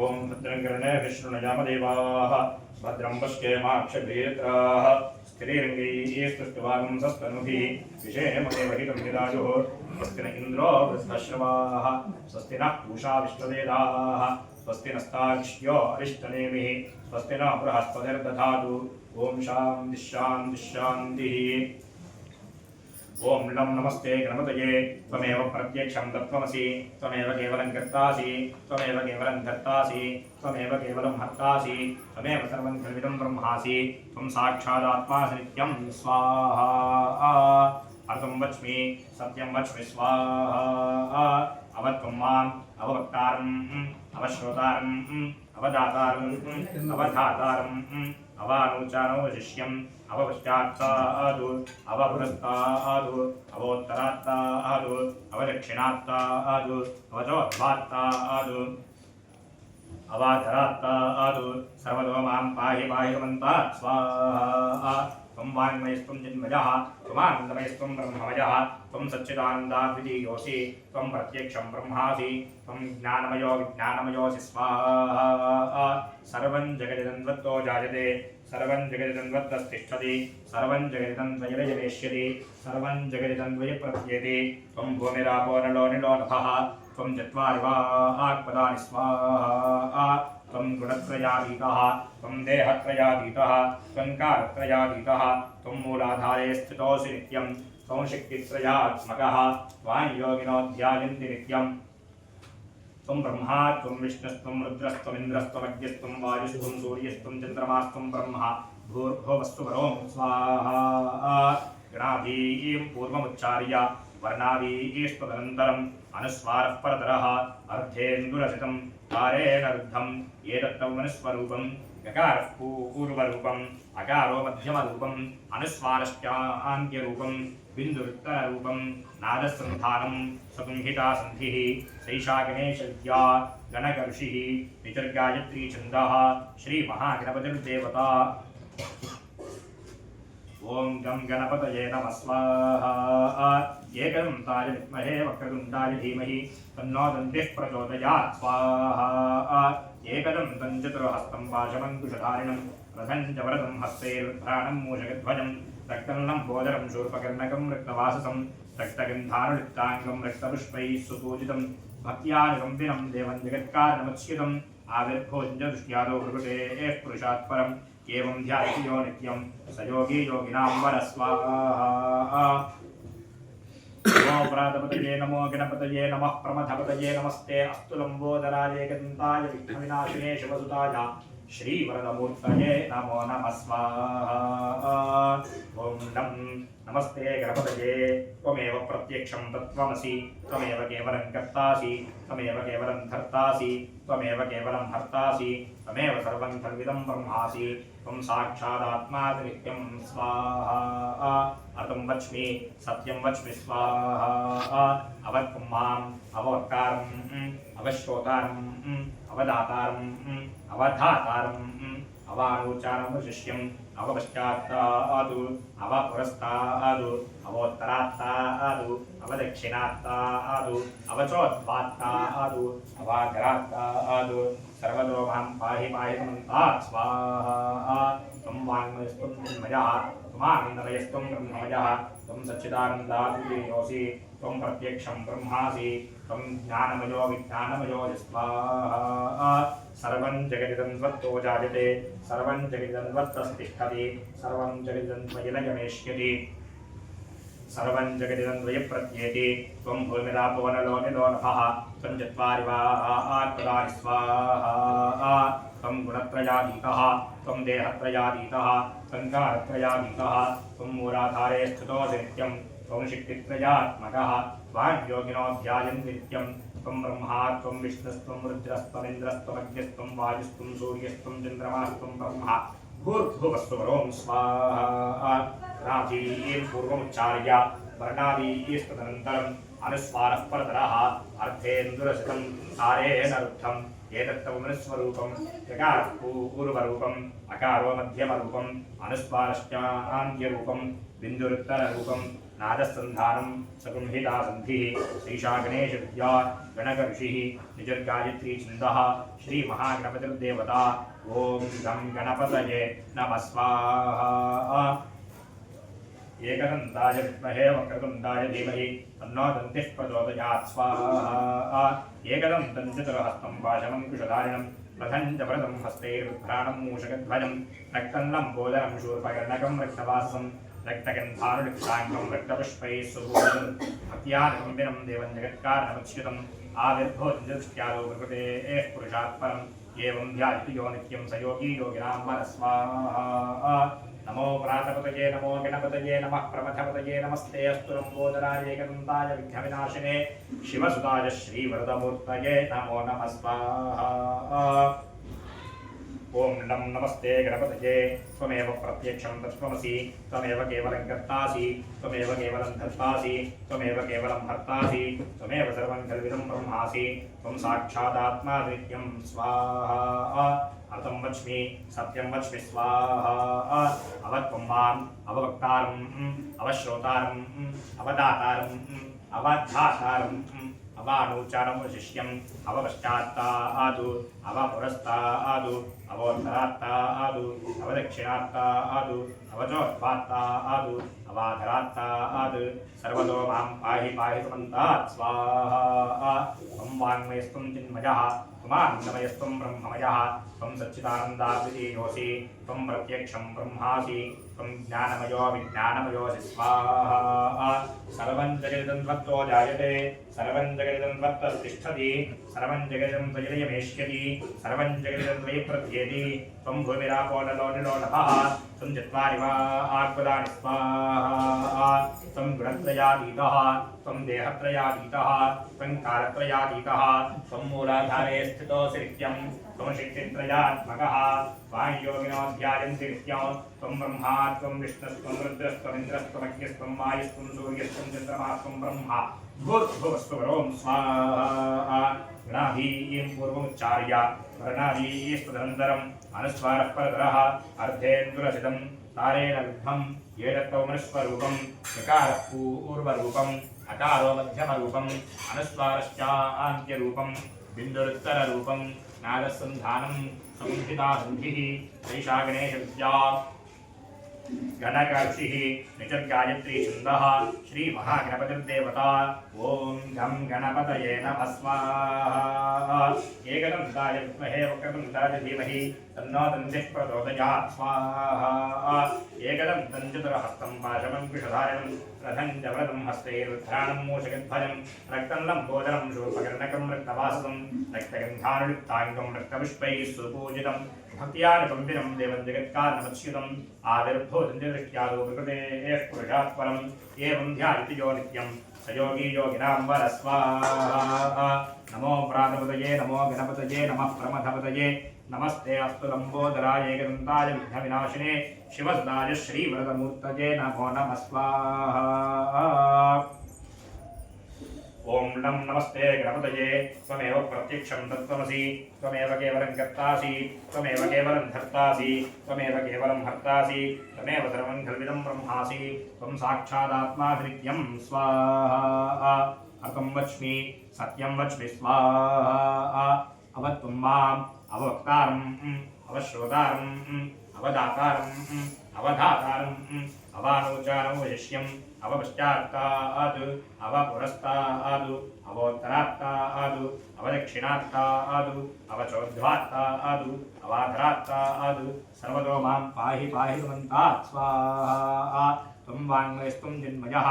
ओम भद्रं कर्णेभिः शृणुयामदेवाः भद्रं पश्येमाक्षभिर्यत्राः स्थिरैरङ्गैः स्तुष्टुवागुंसस्तनुभिः विषेमदेवहितं विदायुः स्वस्ति न इन्द्रो वृद्धश्रवाः स्वस्ति नः पूषा विश्ववेदाः स्वस्ति नस्तार्क्ष्यो अरिष्टनेमिः स्वस्ति न बृहस्पतिर्दधातु ओम शान्तिः शान्तिः शान्तिः ओम लं नमस्ते गणपतये त्वमेव प्रत्यक्षं तत्त्वमसि त्वमेव केवलं कर्तासि त्वमेव केवलं धर्तासि त्वमेव केवलं हर्तासि त्वमेव सर्वं खल्विदं ब्रह्मासि त्वं साक्षादात्मासि नित्यं स्वाहा अर्धं वच्मि सत्यं वच्मि स्वाहा अवत्वं माम् अववक्तारम् अवश्रोतारम् अवदातारम् अवधातारम् अवानुचानोशिष्यम् अवपश्चात्तादु अवपुरस्तादु अवोत्तरात्तादु अवदक्षिणात्तादु अवचोद्धात्तादु अवाधरात्तादु सर्वतो मां पाहि पाहि भवन्तात् स्वाहा त्वं वाङ्मयस्त्वं जन्मजः त्वमानन्दमयस्त्वं ब्रह्ममयः त्वं सच्चिदानन्दाद्वितीयोऽसि त्वं प्रत्यक्षं ब्रह्मासि त्वं ज्ञानमयो विज्ञानमयोऽसि स्वाहा सर्वं जगदिदन्वत्तो जायते सर्वं जगदिदन्वत्तस्तिष्ठति सर्वं जगदिदन्वयजनेष्यति सर्वं जगदिदन्वयप्रत्येति त्वं भूमिरापो नलो निलो नभः त्वं चत्वारि वाक्पदानि स्वाहा त्वं गुणत्रयातीतः त्वं देहत्रयातीतः त्वं कालत्रयातीतः त्वं मूलाधारे स्थितोऽसि नित्यं त्वं शक्तित्रयात्मकः त्वां योगिनो ध्यायन्ति नित्यं त्वं ब्रह्मा त्वं विष्णुस्त्वं रुद्रस्त्वमिन्द्रस्त्वमग्निस्त्वं वायुस्त्वं सूर्यस्त्वं चन्द्रमास्त्वं ब्रह्मा भूर्भुवस्सुवरों स्वाहा गणादीं पूर्वमुच्चार्य वर्णादीष्टदनन्तरम् अनुस्वारः परतरः अर्धेन्दुरसितं कारेण रुद्धम् एतत्तवनुस्वरूपम् गकारः पूर्वरूपम् अकारो मध्यमरूपम् अनुस्वारश्चान्त्यरूपम् बिन्दुरुत्तररूपम् नादसन्धानम् सगुंहिता सन्धिः सैषा गणेशविद्या गणकऋषिः निजर्गायत्री छन्दः श्रीमहागणपतिर्देवता ओम गं गणपतये नमः स्वाहा एकदन्ताय विद्महे वक्रतुण्डाय धीमहि तन्नो दन्तिः प्रचोदयात् स्वाहा एकदन्तं चतुर्हस्तं पाशमङ्कुशधारिणं रथं च वरदं हस्तैर्भ्राणं मूषकध्वजं रक्तवर्णं बोधरं शूर्पकर्णकं रक्तवाससं रक्तगन्धानुलिप्ताङ्गं रक्तपुष्पैः सुपूजितं भक्त्यानुकम्पिनं देवं जगत्कारणमुच्युतम् आविर्भोजं च दृष्ट्यादौ प्रकृतेः पुरुषात् परम् एवं ध्यायति यो नित्यं स योगी योगिनां वरः स्वाहा नमो प्रातपतये नमो गणपतये नमः प्रमथपतये नमस्ते अस्तु लम्बोदराय एकदन्ताय विघ्नविनाशिने शिवसुताय श्रीवरदमूर्तये नमो नमः स्वाहा ॐ नमस्ते गणपतये त्वमेव प्रत्यक्षं तत्त्वमसि त्वमेव केवलं कर्तासि त्वमेव केवलं धर्तासि त्वमेव केवलं हर्तासि त्वमेव सर्वं खल्विदं ब्रह्मासि त्वं साक्षादात्मासि नित्यं स्वाहा अर्धं वच्मि सत्यं वच्मि स्वाहा अवत्वं माम् अववक्तारम् अवश्रोतारम् अवदातारम् अवधातारम् अवानुचानमुशिष्यम् अवपश्चात्तादु अवपुरस्तादु अवोत्तरात्तादु अवदक्षिणात्तादु अवचोद्धात्तादु अवाधरात्तादु सर्वतो मां पाहि पाहि भवन्तात् स्वाहा त्वं वाङ्मयस्त्वं जन्मजः त्वमानन्दमयस्त्वं ब्रह्ममयः त्वं सच्चिदानन्दाद्वितीयोऽसि त्वं प्रत्यक्षं ब्रह्मासि त्वं ज्ञानमयो विज्ञानमयोऽसि स्वाहा सर्वं जगदिदन्वत्तो जायते सर्वं जगदिदन्वत्तस्तिष्ठति सर्वं जगदिदन्वयलयमेष्यति सर्वं जगदिदन्वयप्रत्येति त्वं भूमिरापो नलो निलो नभः त्वं चत्वारि वाक्पदानि स्वाहा त्वं गुणत्रयातीतः त्वं देहत्रयातीतः त्वं कालत्रयातीतः त्वं मूलाधारे स्थितोऽसि नित्यं त्वं शक्तित्रयात्मकः त्वां योगिनो ध्यायन्ति नित्यं त्वं ब्रह्मा त्वं विष्णुस्त्वं रुद्रस्त्वमिन्द्रस्त्वमग्निस्त्वं वायुस्त्वं सूर्यस्त्वं चन्द्रमास्त्वं ब्रह्मा भूर्भुवस्सुवरों स्वाहा राजीं पूर्वमुच्चार्य वर्णादीस्तदनन्तरम् अनुस्वारः परतरः अर्धेन्दुरसितं तारेण रुद्धम् एतत्तवमनुस्वरूपं गकारः पूर्वरूपम् अकारो मध्यमरूपम् अनुस्वारश्चान्त्यरूपं बिन्दुरुत्तररूपं नादसन्धानं सगुंहिता सन्धिः सैषा गणेशविद्या गणकऋषिः निजर्गायत्री छन्दः श्रीमहागणपतिर्देवता ॐ गं गणपतये नमः स्वाहा एकदन्ताय विद्महे वक्रतुण्डाय धीमहि तन्नो दन्तिः प्रचोदयात् स्वाहा एकदन्तं चतुर्हस्तं पाशमङ्कुशधारिणं रथं च वरदं हस्तैर्भ्राणं मूषकध्वजं रक्तं लम्बोदरं शूर्पकर्णकं रक्तवाससं रक्तगन्धानुलिप्ताङ्गं रक्तपुष्पैः सुपूजितं भक्त्यानुकम्पिनं देवं जगत्कारणमच्युतम् आविर्भूतदृष्ट्यादो प्रकृतेः पुरुषात् परम् एवं ध्यायति यो नित्यं स योगी योगिनां मनस्वाहा नमो प्रातपतये नमो गणपतये नमः प्रमथपतये नमस्ते अस्तु लम्बोदराय एकदन्ताय विघ्नविनाशिने शिवसुताय श्रीवरदमूर्तये नमो नमः स्वाहा ओम नम नमस्ते गणपतये त्वमेव प्रत्यक्षं तत्त्वमसि त्वमेव केवलं कर्तासि त्वमेव केवलं धर्तासि त्वमेव केवलं हर्तासि त्वमेव सर्वं खल्विदं ब्रह्मासि त्वं साक्षादात्मा नित्यं स्वाहा अर्थं वच्मि सत्यं वच्मि स्वाहा अवत्वं माम् अववक्तारम् अवश्रोतारम् अवदातारम् अवधातारम् अवानुचारमशिष्यम् अवपश्चात्तादु अवपुरस्तादु अवोत्तरात्तादु अवदक्षिणात्तादु अवचोत्पात्तादु अवाधरात्तादु सर्वतो मां पाहि पाहि समन्तात् स्वाहा त्वं वाङ्मयस्त्वं चिन्मयः त्वमानन्दमयस्त्वं ब्रह्ममयः त्वं सच्चिदानन्दाद्वितीयोऽसि त्वं प्रत्यक्षं ब्रह्मासि त्वं ज्ञानमयो विज्ञानमयोऽसि स्वाहा सर्वं जगदिदं त्वत्तो जायते सर्वं जगदिदं त्वत्तस्तिष्ठति सर्वं जगदिदं त्वयिदयमेष्यति सर्वं जगदिदं त्वयि प्रत्येति त्वं भूमिरापो नलो निलो नभः त्वं चत्वारि वा आत्मदानि स्वाहा त्वं गुणत्रयातीतः त्वं देहत्रयातीतः त्वं कालत्रयातीतः त्वं मूलाधारे स्थितोऽसि नित्यं त्वं शक्तित्रयात्मकः त्वां योगिनो ध्यायन्ति नित्यं त्वं ब्रह्मा त्वं विष्णुस्त्वं रुद्रस्त्वमिन्द्रस्त्वमग्निस्त्वं वायुस्त्वं सूर्यस्त्वं चन्द्रमास्त्वं ब्रह्मा भूर्भुवस्वरों स्वाहा गणाभीं पूर्वमुच्चार्य वर्णाभीस्तदनन्तरम् अनुस्वारः परतरः अर्धेन्दुरसितं तारेण विद्धं येनत्वमनुस्वरूपं यकारः पूर्वरूपम् अकारो मध्यमरूपम् अनुस्वारश्चान्त्यरूपं बिन्दुरुत्तररूपं नागसन्धानं संहितासन्धिः ऐषा गणेशविद्या गणकाक्षिः निचर्गायत्री छन्दः श्रीमहागणपतिर्देवता ॐ गं गणपतये नमः स्वाहा एकदन्ताय विद्महे वक्रतुण्डाय धीमहि तन्नो दन्तिः प्रचोदयात् स्वाहा एकदन्तं चतुरहस्तं पाशमङ्कुशधारिणं रथं च वरदं हस्तैरुद्राणं मूषकध्वजं रक्तं लम्बोदरं शूर्पकर्णकं रक्तवाससं रक्तगन्धानुलिप्ताङ्गं रक्तपुष्पैः सुपूजितं भक्त्यानुकम्पिनं देवं जगत्कारणमच्युतम् आविर्भूतदृष्ट्यादो प्रकृतेः पुरुषात् परम् एवं ध्यायति यो नित्यं स योगी योगिनां वरः स्वाहा नमो प्रातपतये नमो गणपतये नमः प्रमथपतये नमस्ते अस्तु लम्बोदराय एकदन्ताय विघ्नविनाशिने शिवसुताय श्रीवरदमूर्तये नमो नमः स्वाहा ओम नम नमस्ते गणपतये त्वमेव प्रत्यक्षं तत्त्वमसि त्वमेव केवलं कर्तासि त्वमेव केवलं धर्तासि त्वमेव केवलं हर्तासि त्वमेव सर्वं खल्विदं ब्रह्मासि त्वं साक्षादात्मा नित्यं स्वाहा अर्थं वच्मि सत्यं वच्मि स्वाहा अवत्वं माम् अववक्तारम् अवश्रोतारम् अवदातारम् अवधातारम् अवानुचारमशिष्यम् अवपश्चात्तादु अवपुरस्तादु अवोत्तरात्तादु अवदक्षिणात्तादु अवचोर्ध्वात्तादु अवाधरात्तादु सर्वतो मां पाहि पाहि समन्तात् स्वाहा त्वं वाङ्मयस्त्वं चिन्मयः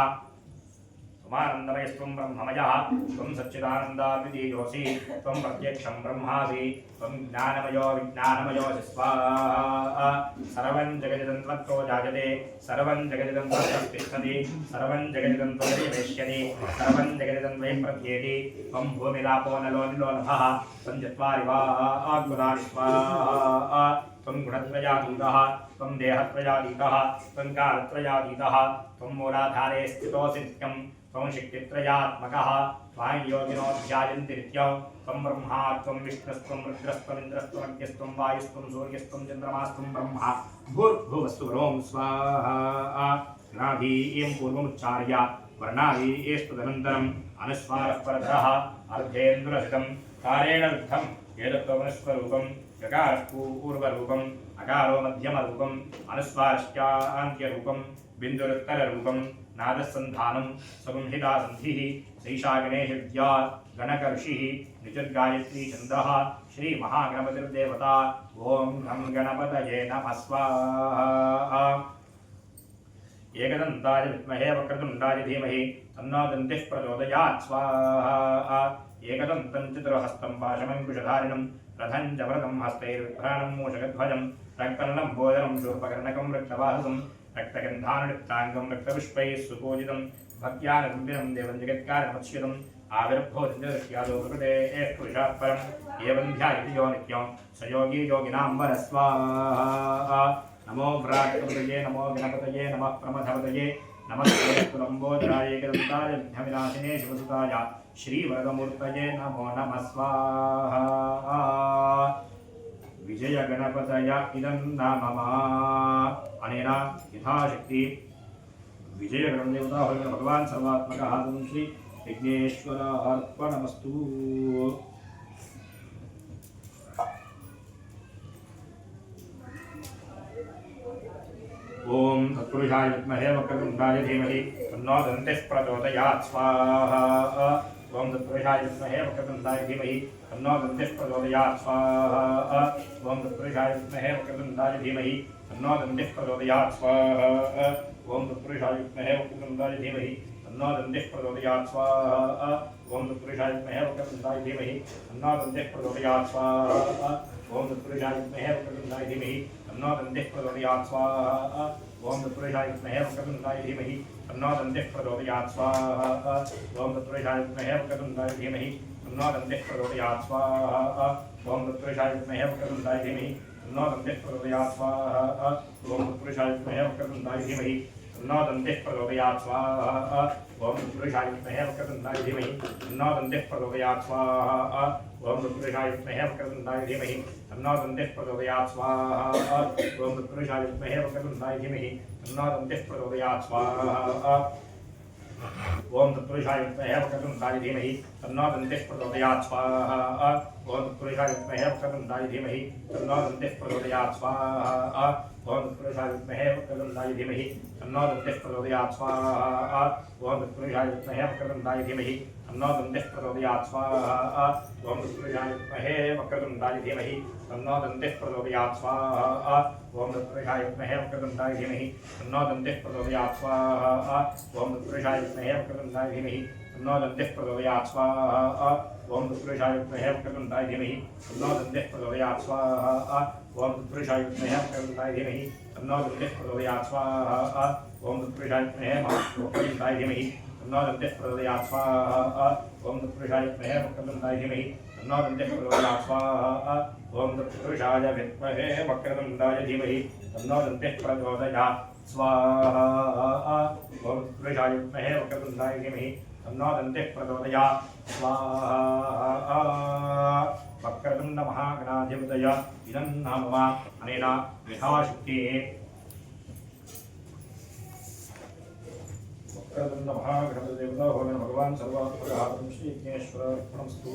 त्वमानन्दमयस्त्वं ब्रह्ममयः त्वं सच्चिदानन्दाद्वितीयोऽसि त्वं प्रत्यक्षं ब्रह्मासि त्वं ज्ञानमयो विज्ञानमयोऽसि स्वाहा सर्वं जगदिदं त्वत्तो जायते सर्वं जगदिदं त्वत्तिष्ठति सर्वं जगदिदं त्वयिदयमेष्यति सर्वं जगदिदं त्वयि प्रत्येति त्वं भूमिरापो नलो निलो नभः त्वं चत्वारि वा आत्मदानि स्वाहा त्वं गुणत्रयातीतः त्वं देहत्रयातीतः त्वं कालत्रयातीतः त्वं मूलाधारे स्थितोऽसि नित्यं त्वं शक्तित्रयात्मकः त्वां योगिनो ध्यायन्ति नित्यं त्वं ब्रह्मा त्वं विष्णुस्त्वं रुद्रस्त्वमिन्द्रस्त्वमग्निस्त्वं वायुस्त्वं सूर्यस्त्वं चन्द्रमास्त्वं ब्रह्मा भूर्भुवस्वरों स्वाहा गणाभीं पूर्वमुच्चार्य वर्णाभीस्तदनन्तरम् अनुस्वारः परतरः अर्धेन्दुरसितं तारेण विद्धं येदत्वमनुस्वरूपं यकारः पूर्वरूपम् अकारो मध्यमरूपम् अनुस्वारश्चान्त्यरूपं बिन्दुरुत्तररूपं नादसन्धानं संहितासन्धिः सैषा गणेशविद्या गणकऋषिः निचर्गायत्री छन्दः श्रीमहागणपतिर्देवता ॐ गं गणपतये नमः स्वाहा एकदन्ताय विद्महे वक्रतुण्डाय धीमहि तन्नो दन्तिः प्रचोदयात् स्वाहा एकदन्तं चतुर्हस्तं पाशमङ्कुशधारिणं रथं च वरदं हस्तैर्विभ्राणं मूषकध्वजं रक्तवर्णं भोजनं शूर्पकर्णकं रक्तवाहसं रक्तगन्धानुलिप्ताङ्गं रक्तपुष्पैः सुपूजितं भक्त्यानुकुम्भिनं देवं जगत्कारणमच्युतम् आविर्भूतिर्यादो प्रकृतेः पुरुषाः परम् एवं ध्यायति यो नित्यं स योगी योगिनां वरः स्वाहा नमो व्राट्पतये नमो गणपतये नमः प्रमथपतये नमस्ते लम्बोदराय एकदन्ताय विघ्नविनाशिने शिवसुताय श्रीवरदमूर्तये नमो नमः स्वाहा विजयगणपतय इदं नाम मम अनेन यथाशक्ति विजयगणदेवता भगवान् सर्वात्मकः श्री विघ्नेश्वरार्पणमस्तु। ओम तत्पुरुषाय विद्महे वक्रतुण्डाय धीमहि तन्नो दन्तिः प्रचोदयात् स्वाहा ओम तत्पुरुषाय विद्महे वक्रतुण्डाय धीमहि तन्नो दन्तिः प्रचोदयात् स्वाहा ओम तत्पुरुषाय विद्महे वक्रतुण्डाय धीमहि तन्नो दन्तिः प्रचोदयात् स्वाहा ओम तत्पुरुषाय विद्महे वक्रतुण्डाय धीमहि तन्नो दन्तिः प्रचोदयात् स्वाहा ओम तत्पुरुषाय विद्महे वक्रतुण्डाय धीमहि तन्नो दन्तिः प्रचोदयात् स्वाहा ओम तत्पुरुषाय विद्महे वक्रतुण्डाय धीमहि तन्नो दन्तिः प्रचोदयात् स्वाहा ओम तत्पुरुषाय विद्महे वक्रतुण्डाय धीमहि तन्नो दन्तिः प्रचोदयात् स्वाहा ओम तत्पुरुषाय विद्महे वक्रतुण्डाय धीमहि तन्नो दन्तिः प्रचोदयात् स्वाहा ओम तत्पुरुषाय विद्महे वक्रतुण्डाय धीमहि तन्नो दन्तिः प्रचोदयात् स्वाहा ओम तत्पुरुषाय विद्महे वक्रतुण्डाय धीमहि तन्नो दन्तिः प्रचोदयात् स्वाहा ओम तत्पुरुषाय विद्महे वक्रतुण्डाय धीमहि तन्नो दन्तिः प्रचोदयात् स्वाहा ओम तत्पुरुषाय विद्महे वक्रतुण्डाय धीमहि तन्नो दन्तिः प्रचोदयात् स्वाहा ओम तत्पुरुषाय विद्महे वक्रतुण्डाय धीमहि तन्नो दन्तिः प्रचोदयात् स्वाहा ओम तत्पुरुषाय विद्महे वक्रतुण्डाय धीमहि तन्नो दन्तिः प्रचोदयात् स्वाहा ओम तत्पुरुषाय विद्महे वक्रतुण्डाय धीमहि तन्नो दन्तिः प्रचोदयात् स्वाहा ओम तत्पुरुषाय विद्महे वक्रतुण्डाय धीमहि तन्नो दन्तिः प्रचोदयात् स्वाहा ओम तत्पुरुषाय विद्महे वक्रतुण्डाय धीमहि तन्नो दन्तिः प्रचोदयात् स्वाहा ओम तत्पुरुषाय विद्महे वक्रतुण्डाय धीमहि तन्नो दन्तिः प्रचोदयात् स्वाहा ओम तत्पुरुषाय विद्महे वक्रतुण्डाय धीमहि तन्नो दन्तिः प्रचोदयात् स्वाहा ओम तत्पुरुषाय विद्महे वक्रतुण्डाय धीमहि तन्नो दन्तिः प्रचोदयात् स्वाहा ओम तत्पुरुषाय विद्महे वक्रतुण्डाय धीमहि तन्नो दन्तिः प्रचोदयात् स्वाहा ओम तत्पुरुषाय विद्महे वक्रतुण्डाय धीमहि तन्नो दन्तिः प्रचोदयात् स्वाहा ओम तत्पुरुषाय विद्महे वक्रतुण्डाय धीमहि तन्नो दन्तिः प्रचोदयात् स्वाहा ओम तत्पुरुषाय विद्महे वक्रतुण्डाय धीमहि तन्नो दन्तिः प्रचोदयात् स्वाहा ओम तत्पुरुषाय विद्महे वक्रतुण्डाय धीमहि तन्नो दन्तिः प्रचोदयात् स्वाहा ओम तत्पुरुषाय विद्महे वक्रतुण्डाय धीमहि तन्नो दन्तिः प्रचोदयात् स्वाहा वक्रतुण्ड महागणाधिपतय इदं नाम मम अनेन यथाशक्ति वक्रतुण्ड महागणपतिदेवता भगवान् सर्वात्मकः श्री विघ्नेश्वरार्पणमस्तु।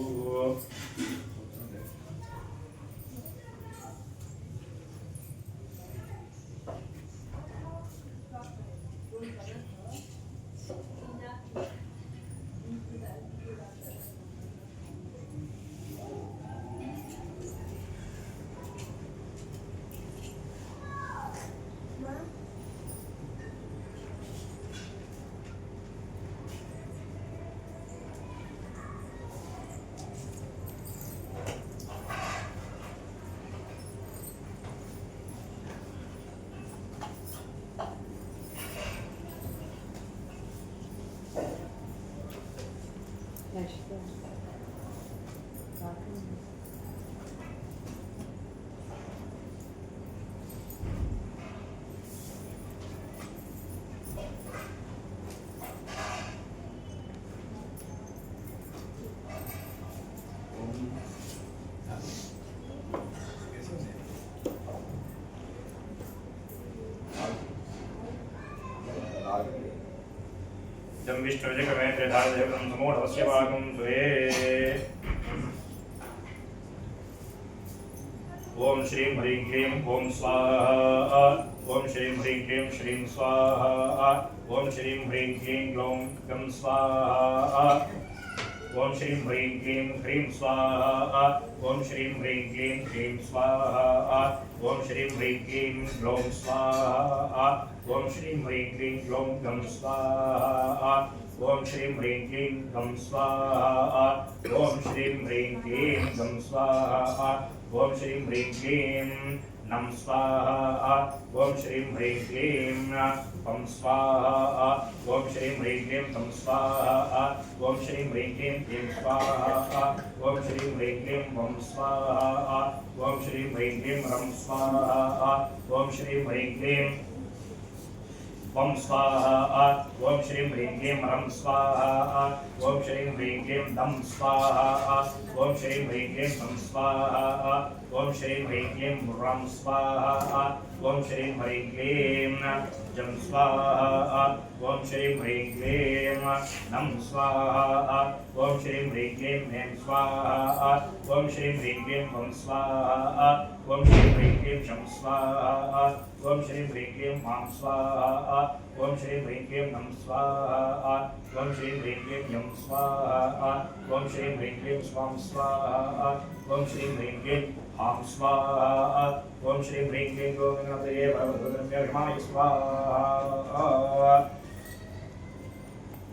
जं विष्णुजगमे त्रिधारदेवं समूढवस्य भागं द्वे ओम श्रीं ह्रीं क्लीं ओम स्वाहा ओम श्रीं ह्रीं क्लीं श्रीं स्वाहा ओम श्रीं ह्रीं क्लीं ग्लौं गं स्वाहा ओम श्रीं ह्रीं क्लीं ह्रीं स्वाहा ओम श्रीं ह्रीं क्लीं ह्रीं स्वाहा ओम श्रीं ह्रीं क्लीं ग्लौं स्वाहा ओम श्रीं ह्रीं क्लीं ग्लौं गं स्वाहा ओम श्रीं ह्रीं क्लीं गं स्वाहा ओम श्रीं ह्रीं क्लीं गं स्वाहा ओम श्रीं ह्रीं क्लीं नम स्वाहा ओम श्रीं ह्रीं क्लीं पं स्वाहा ओम श्रीं ह्रीं क्लीं तं स्वाहा ओम श्रीं ह्रीं क्लीं क्लीं स्वाहा ओम श्रीं ह्रीं क्लीं वं स्वाहा ओम श्रीं ह्रीं क्लीं रं स्वाहा ओम श्रीं ह्रीं क्लीं वं स्वाहा ओम श्रीं ह्रीं क्लीं रं स्वाहा ओम श्रीं ह्रीं क्लीं दं स्वाहा ओम श्रीं ह्रीं क्लीं तं स्वाहा ओम श्रीं ह्रीं क्लीं रं स्वाहा ओम श्रीं ह्रीं क्लीं जं स्वाहा ओम श्रीं ह्रीं क्लीं नं स्वाहा ओम श्रीं ह्रीं क्लीं ऐं स्वाहा ओम श्रीं ह्रीं क्लीं वं स्वाहा ओम श्रीं ह्रीं क्लीं शं स्वाहा ओम श्रीं ह्रीं क्लीं वां स्वाहा ओम श्रीं ह्रीं क्लीं नं स्वाहा ओम श्रीं ह्रीं क्लीं यं स्वाहा ओम श्रीं ह्रीं क्लीं स्वां स्वाहा ओम श्रीं ह्रीं क्लीं हां स्वाहा ओम श्रीं ह्रीं क्लीं गोविन्दे वरदद्रव्यमाय स्वाहा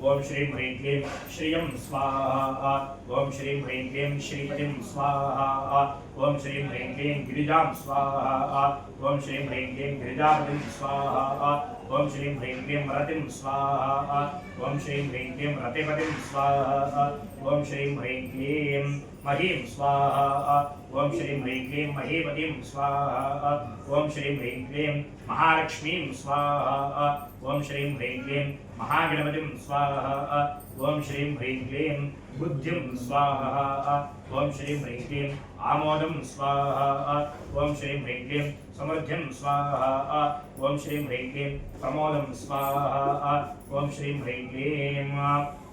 ओम श्रीं ह्रीं क्लीं श्रियं स्वाहा ओम श्रीं ह्रीं क्लीं श्रीपतिं स्वाहा ओम श्रीं ह्रीं क्लीं गिरिजां स्वाहा ओम श्रीं ह्रीं क्लीं गिरिजापतिं स्वाहा ओम श्रीं ह्रीं क्लीं रतिं स्वाहा ओम श्रीं ह्रीं क्लीं रतिपतिं स्वाहा ओम श्रीं ह्रीं क्लीं महीं स्वाहा ओम श्रीं ह्रीं क्लीं महीपतिं स्वाहा ओम श्रीं ह्रीं क्लीं महालक्ष्मीं स्वाहा ओम श्रीं ह्रीं क्लीं महागणपतिं स्वाहा ओम श्रीं ह्रीं क्लीं बुद्धिं स्वाहा ओम श्रीं ह्रीं क्लीं आमोदं स्वाहा ओम श्रीं ह्रीं क्लीं समृद्धिं स्वाहा ओम श्रीं ह्रीं क्लीं प्रमोदं स्वाहा ओम श्रीं ह्रीं क्लीं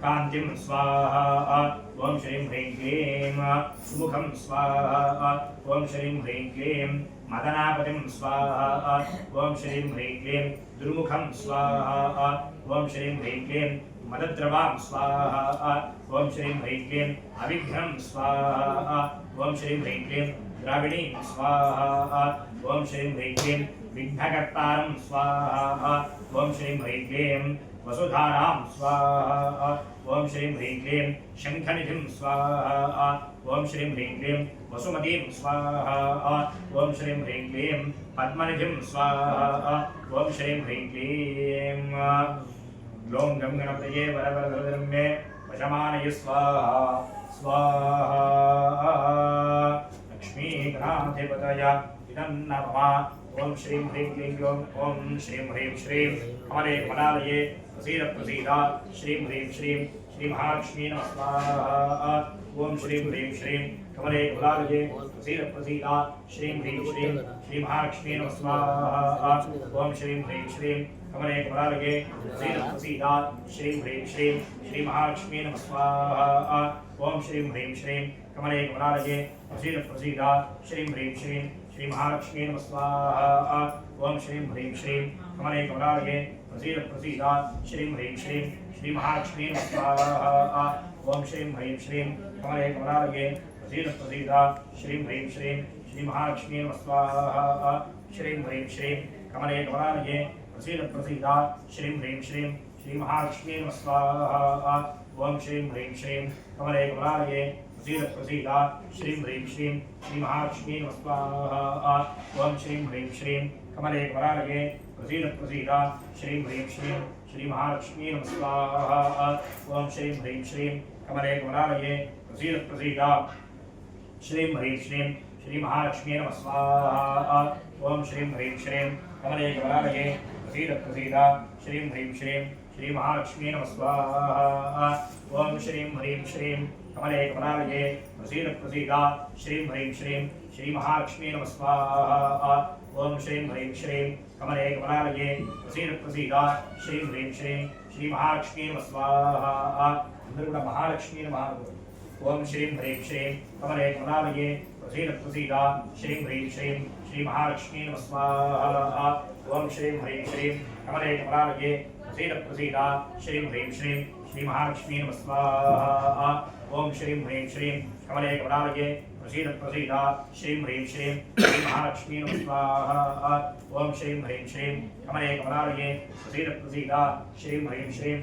कान्तिं स्वाहा ओम श्रीं ह्रीं क्लीं सुमुखं स्वाहा ओम श्रीं ह्रीं क्लीं मदनापतिं स्वाहा ओम श्रीं ह्रीं क्लीं दुर्मुखं स्वाहा ओम श्रीं ह्रीं क्लीं मदद्रवां स्वाहा ओम श्रीं ह्रीं क्लीं अविघ्नं स्वाहा ओम श्रीं ह्रीं क्लीं द्राविणीं स्वाहा ओम श्रीं ह्रीं क्लीं विघ्नकर्तारं स्वाहा ओम श्रीं ह्रीं क्लीं वसुधारां स्वाहा ओम श्रीं ह्रीं क्लीं शङ्खनिधिं स्वाहा ओम श्रीं ह्रीं क्लीं वसुमतीं स्वाहा ओम श्रीं ह्रीं क्लीं पद्मनिधिं स्वाहा ओम श्रीं ह्रीं क्लीं ग्लौं गं गणपतये वरवरदरमे वशमानय स्वाहा स्वाहा लक्ष्मी गणाधिपतय इदं नमः ओम श्रीं ह्रीं क्लीं ग्लौं ओम श्रीं ह्रीं श्रीं कमले कमलालये प्रसीद प्रसीदा श्रीं ह्रीं श्रीं श्री महालक्ष्मी नमः स्वाहा ओम श्रीं ह्रीं श्रीं कमले कमलालये प्रसीद प्रसीदा श्रीं ह्रीं श्रीं श्री महालक्ष्मी नमः स्वाहा ओम श्रीं ह्रीं श्रीं कमले कमलालये प्रसीद प्रसीदा श्रीं ह्रीं श्रीं श्री महालक्ष्मी नमः स्वाहा ओम श्रीं ह्रीं श्रीं कमले कमलालये प्रसीद प्रसीदा श्रीं ह्रीं श्रीं श्री महालक्ष्मी नमः स्वाहा ओम श्रीं ह्रीं श्रीं कमले कमलालये प्रसीद प्रसीदा श्रीं ह्रीं श्रीं श्री महालक्ष्मी नमः स्वाहा ओम श्रीं ह्रीं श्रीं कमले कमलालये प्रसीद प्रसीदा श्रीं ह्रीं श्रीं श्री महालक्ष्मी नमः स्वाहा श्रीं ह्रीं श्रीं कमले कमलालये प्रसीद प्रसीदा श्रीं ह्रीं श्रीं श्री महालक्ष्मी नमः स्वाहा ओम श्रीं ह्रीं श्रीं कमले कमलालये प्रसीद प्रसीदा श्रीं ह्रीं श्रीं श्री महालक्ष्मी नमः स्वाहा ओम श्रीं ह्रीं श्रीं कमले कमलालये प्रसीद प्रसीदा श्रीं ह्रीं श्रीं श्री महालक्ष्मी नमः स्वाहा ओम श्रीं ह्रीं श्रीं कमले कमलालये प्रसीद प्रसीदा श्रीं ह्रीं श्रीं श्री महालक्ष्मी नमः स्वाहा ओम श्रीं ह्रीं श्रीं कमले कमलालये प्रसीद प्रसीदा श्रीं ह्रीं श्रीं श्री महालक्ष्मी नमः स्वाहा ओम श्रीं ह्रीं श्रीं कमले कमलालये प्रसीद प्रसीदा श्रीं ह्रीं श्रीं श्री महालक्ष्मी नमः स्वाहा ओम श्रीं ह्रीं श्रीं कमले कमलालये प्रसीद प्रसीदा श्रीं ह्रीं श्रीं श्री महालक्ष्मी नमः स्वाहा महालक्ष्मी नमः ओम श्रीं ह्रीं श्रीं कमले कमलालये प्रसीद प्रसीदा श्रीं ह्रीं श्रीं श्री महालक्ष्मी नमः स्वाहा ओम श्रीं ह्रीं श्रीं कमले कमलालये प्रसीद प्रसीदा श्रीं ह्रीं श्रीं श्री महालक्ष्मी नमः स्वाहा ओम श्रीं ह्रीं श्रीं कमले कमलालये प्रसीद प्रसीद श्रीं ह्रीं श्रीं श्री महालक्ष्मी नमः स्वाहा ओम श्रीं ह्रीं श्रीं कमले कमलालये प्रसीद प्रसीद श्रीं ह्रीं श्रीं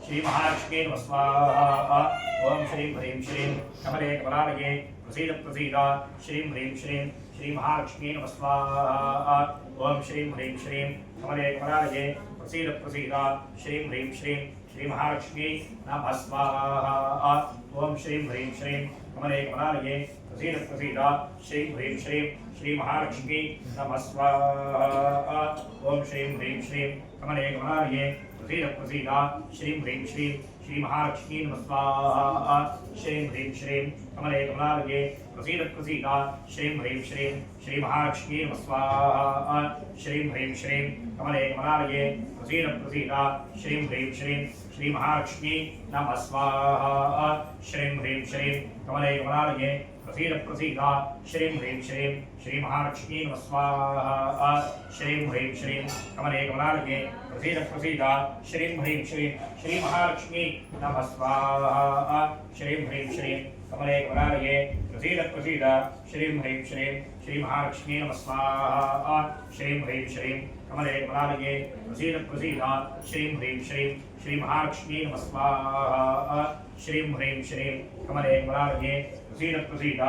श्री महालक्ष्मी नमः स्वाहा ओम श्रीं ह्रीं श्रीं कमले कमलालये प्रसीद प्रसीद श्रीं ह्रीं श्रीं श्री महालक्ष्मी नमः स्वाहा ओम श्रीं ह्रीं श्रीं कमले कमलालये प्रसीद प्रसीद श्रीं ह्रीं श्रीं श्री महालक्ष्मी नमः स्वाहा ओम श्रीं ह्रीं श्रीं कमले कमलालये प्रसीद प्रसीद श्रीं ह्रीं श्रीं श्री महालक्ष्मी नमः स्वाहा ओम श्रीं ह्रीं श्रीं कमले कमलालये प्रसीद प्रसीद श्रीं ह्रीं श्रीं श्री महालक्ष्मी नमः स्वाहा श्रीं ह्रीं श्रीं कमले कमलालये प्रसीद प्रसीद श्रीं ह्रीं श्रीं श्री महालक्ष्मी नमः स्वाहा श्रीं ह्रीं श्रीं कमले कमलालये प्रसीद प्रसीद श्रीं ह्रीं श्रीं श्री महालक्ष्मी नमः स्वाहा श्रीं ह्रीं श्रीं कमले कमलालये प्रसीद प्रसीद श्रीं ह्रीं श्रीं श्री महालक्ष्मी नमः स्वाहा श्रीं ह्रीं श्रीं कमले कमलालये प्रसीद प्रसीद श्रीं ह्रीं श्रीं श्री महालक्ष्मी नमः स्वाहा श्रीं ह्रीं श्रीं कमले कमलालये प्रसीद प्रसीद श्रीं ह्रीं श्रीं श्री महालक्ष्मी नमः स्वाहा श्रीं ह्रीं श्रीं कमले कमलालये प्रसीद प्रसीद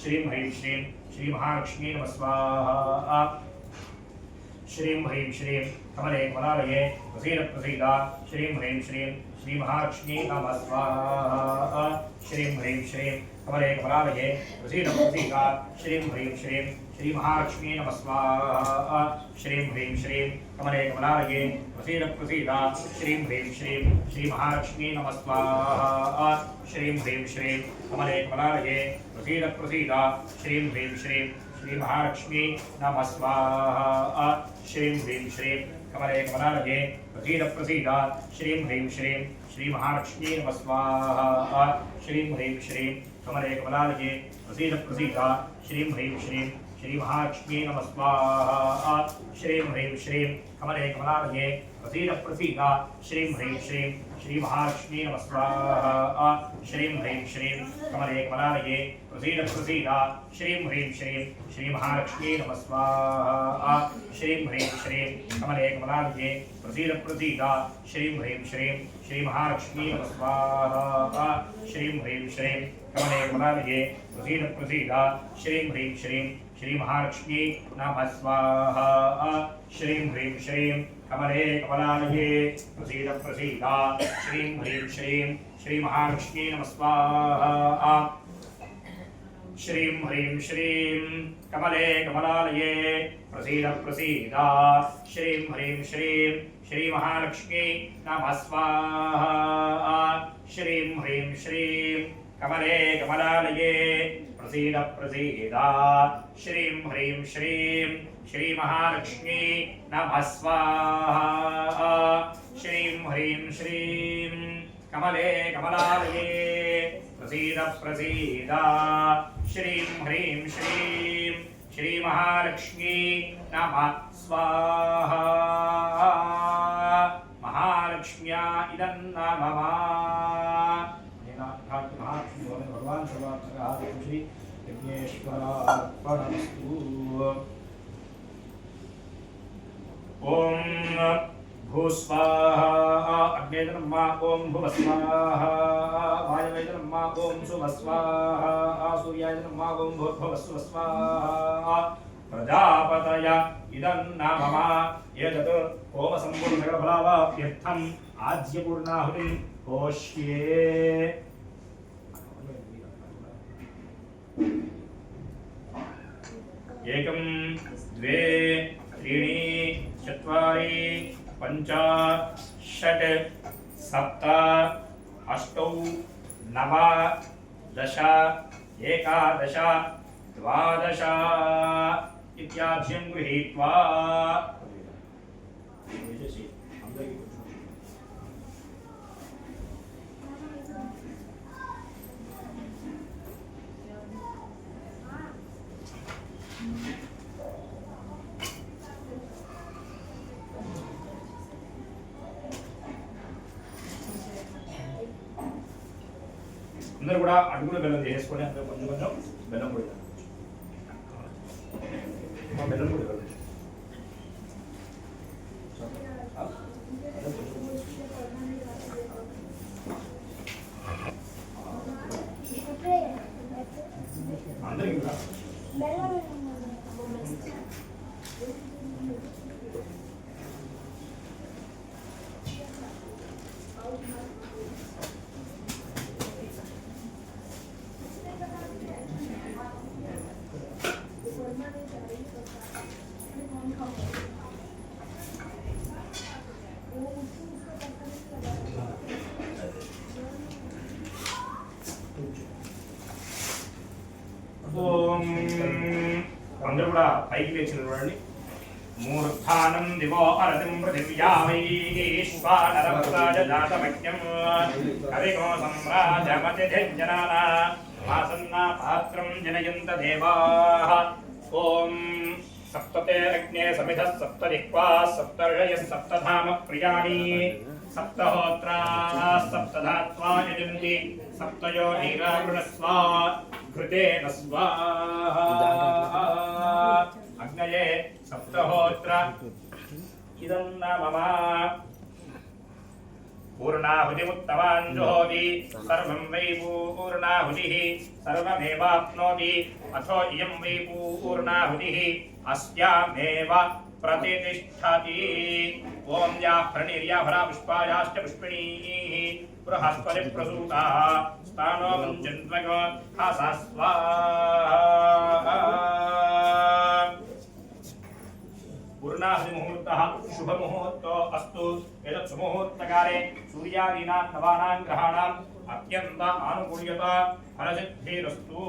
श्रीं ह्रीं श्रीं श्री महालक्ष्मी नमः स्वाहा श्रीं ह्रीं श्रीं कमले कमलालये प्रसीद प्रसीद श्रीं ह्रीं श्रीं श्री महालक्ष्मी नमः स्वाहा श्रीं ह्रीं श्रीं कमले कमलालये प्रसीद प्रसीद श्रीं ह्रीं श्रीं श्री महालक्ष्मी नमः स्वाहा श्रीं ह्रीं श्रीं कमले कमलालये प्रसीद प्रसीद श्रीं ह्रीं श्रीं श्री महालक्ष्मी नमः स्वाहा श्रीं ह्रीं श्रीं कमले कमलालये प्रसीद प्रसीद श्रीं ह्रीं श्रीं श्री महालक्ष्मी नमः स्वाहा श्रीं ह्रीं श्रीं कमले कमलालये प्रसीद प्रसीद श्रीं ह्रीं श्रीं श्री महालक्ष्मी नमः स्वाहा श्रीं ह्रीं श्रीं कमले कमलालये प्रसीद प्रसीद श्रीं ह्रीं श्रीं श्री महालक्ष्मी नमः स्वाहा श्रीं ह्रीं श्रीं कमले कमलालये प्रसीद प्रसीद श्रीं ह्रीं श्रीं श्री महालक्ष्मी नमः स्वाहा श्रीं ह्रीं श्रीं कमले कमलालये प्रसीद प्रसीद श्रीं ह्रीं श्रीं श्री महालक्ष्मी नमः स्वाहा श्रीं ह्रीं श्रीं कमले कमलालये प्रसीद प्रसीद श्रीं ह्रीं श्रीं श्री महालक्ष्मी नमः स्वाहा श्रीं ह्रीं श्रीं कमले कमलालये प्रसीद प्रसीद श्रीं ह्रीं श्रीं श्री महालक्ष्मी नमः स्वाहा श्रीं ह्रीं श्रीं कमले कमलालये प्रसीद प्रसीद श्रीं ह्रीं श्रीं श्री महालक्ष्मी नमः स्वाहा श्रीं ह्रीं श्रीं कमले कमलालये प्रसीद प्रसीद श्रीं ह्रीं श्रीं श्री महालक्ष्मी नमः स्वाहा श्रीं ह्रीं श्रीं कमले कमलालये प्रसीद प्रसीद श्रीं ह्रीं श्रीं श्री महालक्ष्मी नमः स्वाहा श्रीं ह्रीं श्रीं कमले कमलालये प्रसीद प्रसीद श्रीं ह्रीं श्रीं श्री महालक्ष्मी नमः स्वाहा श्रीं ह्रीं श्रीं कमले कमलालये प्रसीद प्रसीद श्रीं ह्रीं श्रीं श्री महालक्ष्मी नमः स्वाहा महालक्ष्म्या इदं नमः भगवान श्री यज्ञेश्वरार्पणमस्तु ओम भूस्वाहा अग्नेयनमः ओम भुवस्वाहा वायवेयनमः ओम सुवस्वाहा सूर्यायनमः ओम भूर्भुवस्वाहा प्रजापतय इदं नमः एतत् होमसम्पूर्णसकलफलावाप्यर्थम् आज्यपूर्णाहुतिं होष्ये एकं द्वे त्रीणि चत्वारि पञ्च षट् सप्त अष्टौ नव दश एकादश द्वादश इत्याद्यं गृहीत्वा అందరూ కూడా అడుగులు బెల్లం చేసేసుకొని అందరూ కొంచెం కొంచెం బెల్లం పొడి బెల్లం పొడి అందరికి కూడా అందరూ కూడా పైకి లేచిన వాడిని మూర్ధానం దివో అరతిం పృథివ్యా వైశ్వానరపురాజాతమజ్ఞం కవిగో సమ్రాజమతిధిర్జనాన ఆసన్నా పాత్రం జనయంత దేవాః ఓం సప్తతే అగ్నే సమిధః సప్తజిహ్వాः సప్తర్షయः సప్తధామ ప్రియాణి సప్తహోత్రాः సప్తధాత్వా యజन्ति సప్తయో నీరావృణస్వ घृतेन स्वाहा अग्नये सप्तहोत्र इदं मम पूर्णाहुतिमुत्तमान् जुहोति सर्वं वै पूर्णाहुतिः सर्वमेवाप्नोति अथो इयं वै पूर्णाहुतिः अस्यामेव प्रतिष्ठति ओम या प्रणीर्या भरा पुष्पायाश्च पुष्पिणीः बृहस्पति प्रसूताः स्थानो मुञ्चन्त्वगो हासा स्वाहा पूर्णाहुति मुहूर्तः शुभ मुहूर्तो अस्तु एतत् सुमुहूर्तकाले सूर्यादीनां नवानां ग्रहाणाम् अत्यन्त आनुकूल्यता फलसिद्धिरस्तु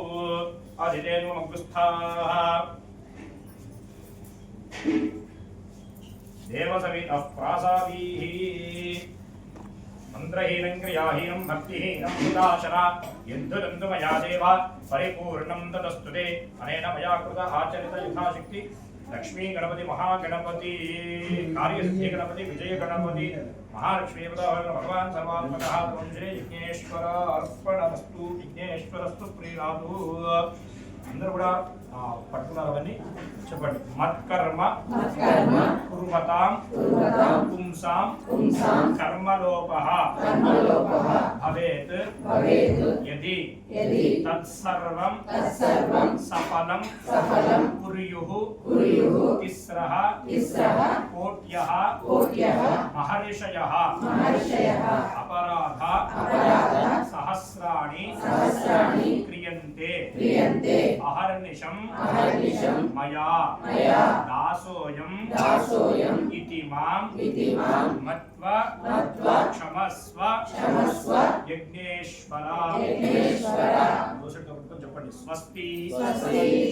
अधिदेवमग्रस्थाः देवसवितः प्रासादीः मंत्रहीनं क्रियाहीनं भक्तिहीनं सुदाशना यद्धुदन्तु मया देव परिपूर्णं तदस्तुते अनेन मया कृत आचरित यथाशक्ति लक्ष्मी गणपति महागणपति कार्यसिद्धि गणपति विजय गणपति महालक्ष्मी भगवान् सर्वात्मकः त्वं श्री विघ्नेश्वर अर्पणमस्तु विघ्नेश्वरस्तु प्रीणातु అందరూ కూడా పట్టుకున్నారని చెప్పండి మత్కర్మ కుర్వతాం పుంసాం కర్మలోపః భవేత్ యది తత్సర్వం సఫలం కుర్యుః తిస్రః కోట్యః మహర్షయః అపరాధ సహస్రాణి క్రియంతే అహర్నిశం మయా దాసోయం ఇతి మాం మత్వ క్షమస్వ యజ్ఞేశ్వర చెప్పండి స్వస్తి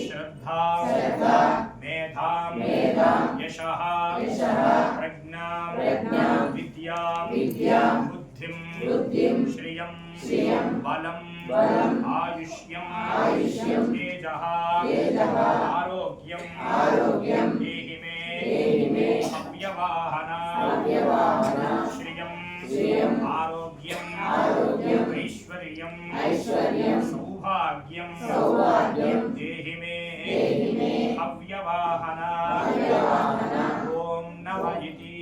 శ్రద్ధా మేధాం యశః ప్రజ్ఞాం విద్యాం బుద్ధిం శ్రియం బలం ఆయుష్యం తేజః ఆరోగ్యం దేహి మే అవ్యవాహన శ్రియం ఆరోగ్యం ఐశ్వర్యం సౌభాగ్యం దేహి మే అవ్యవాహన ఓం నమః ఇతి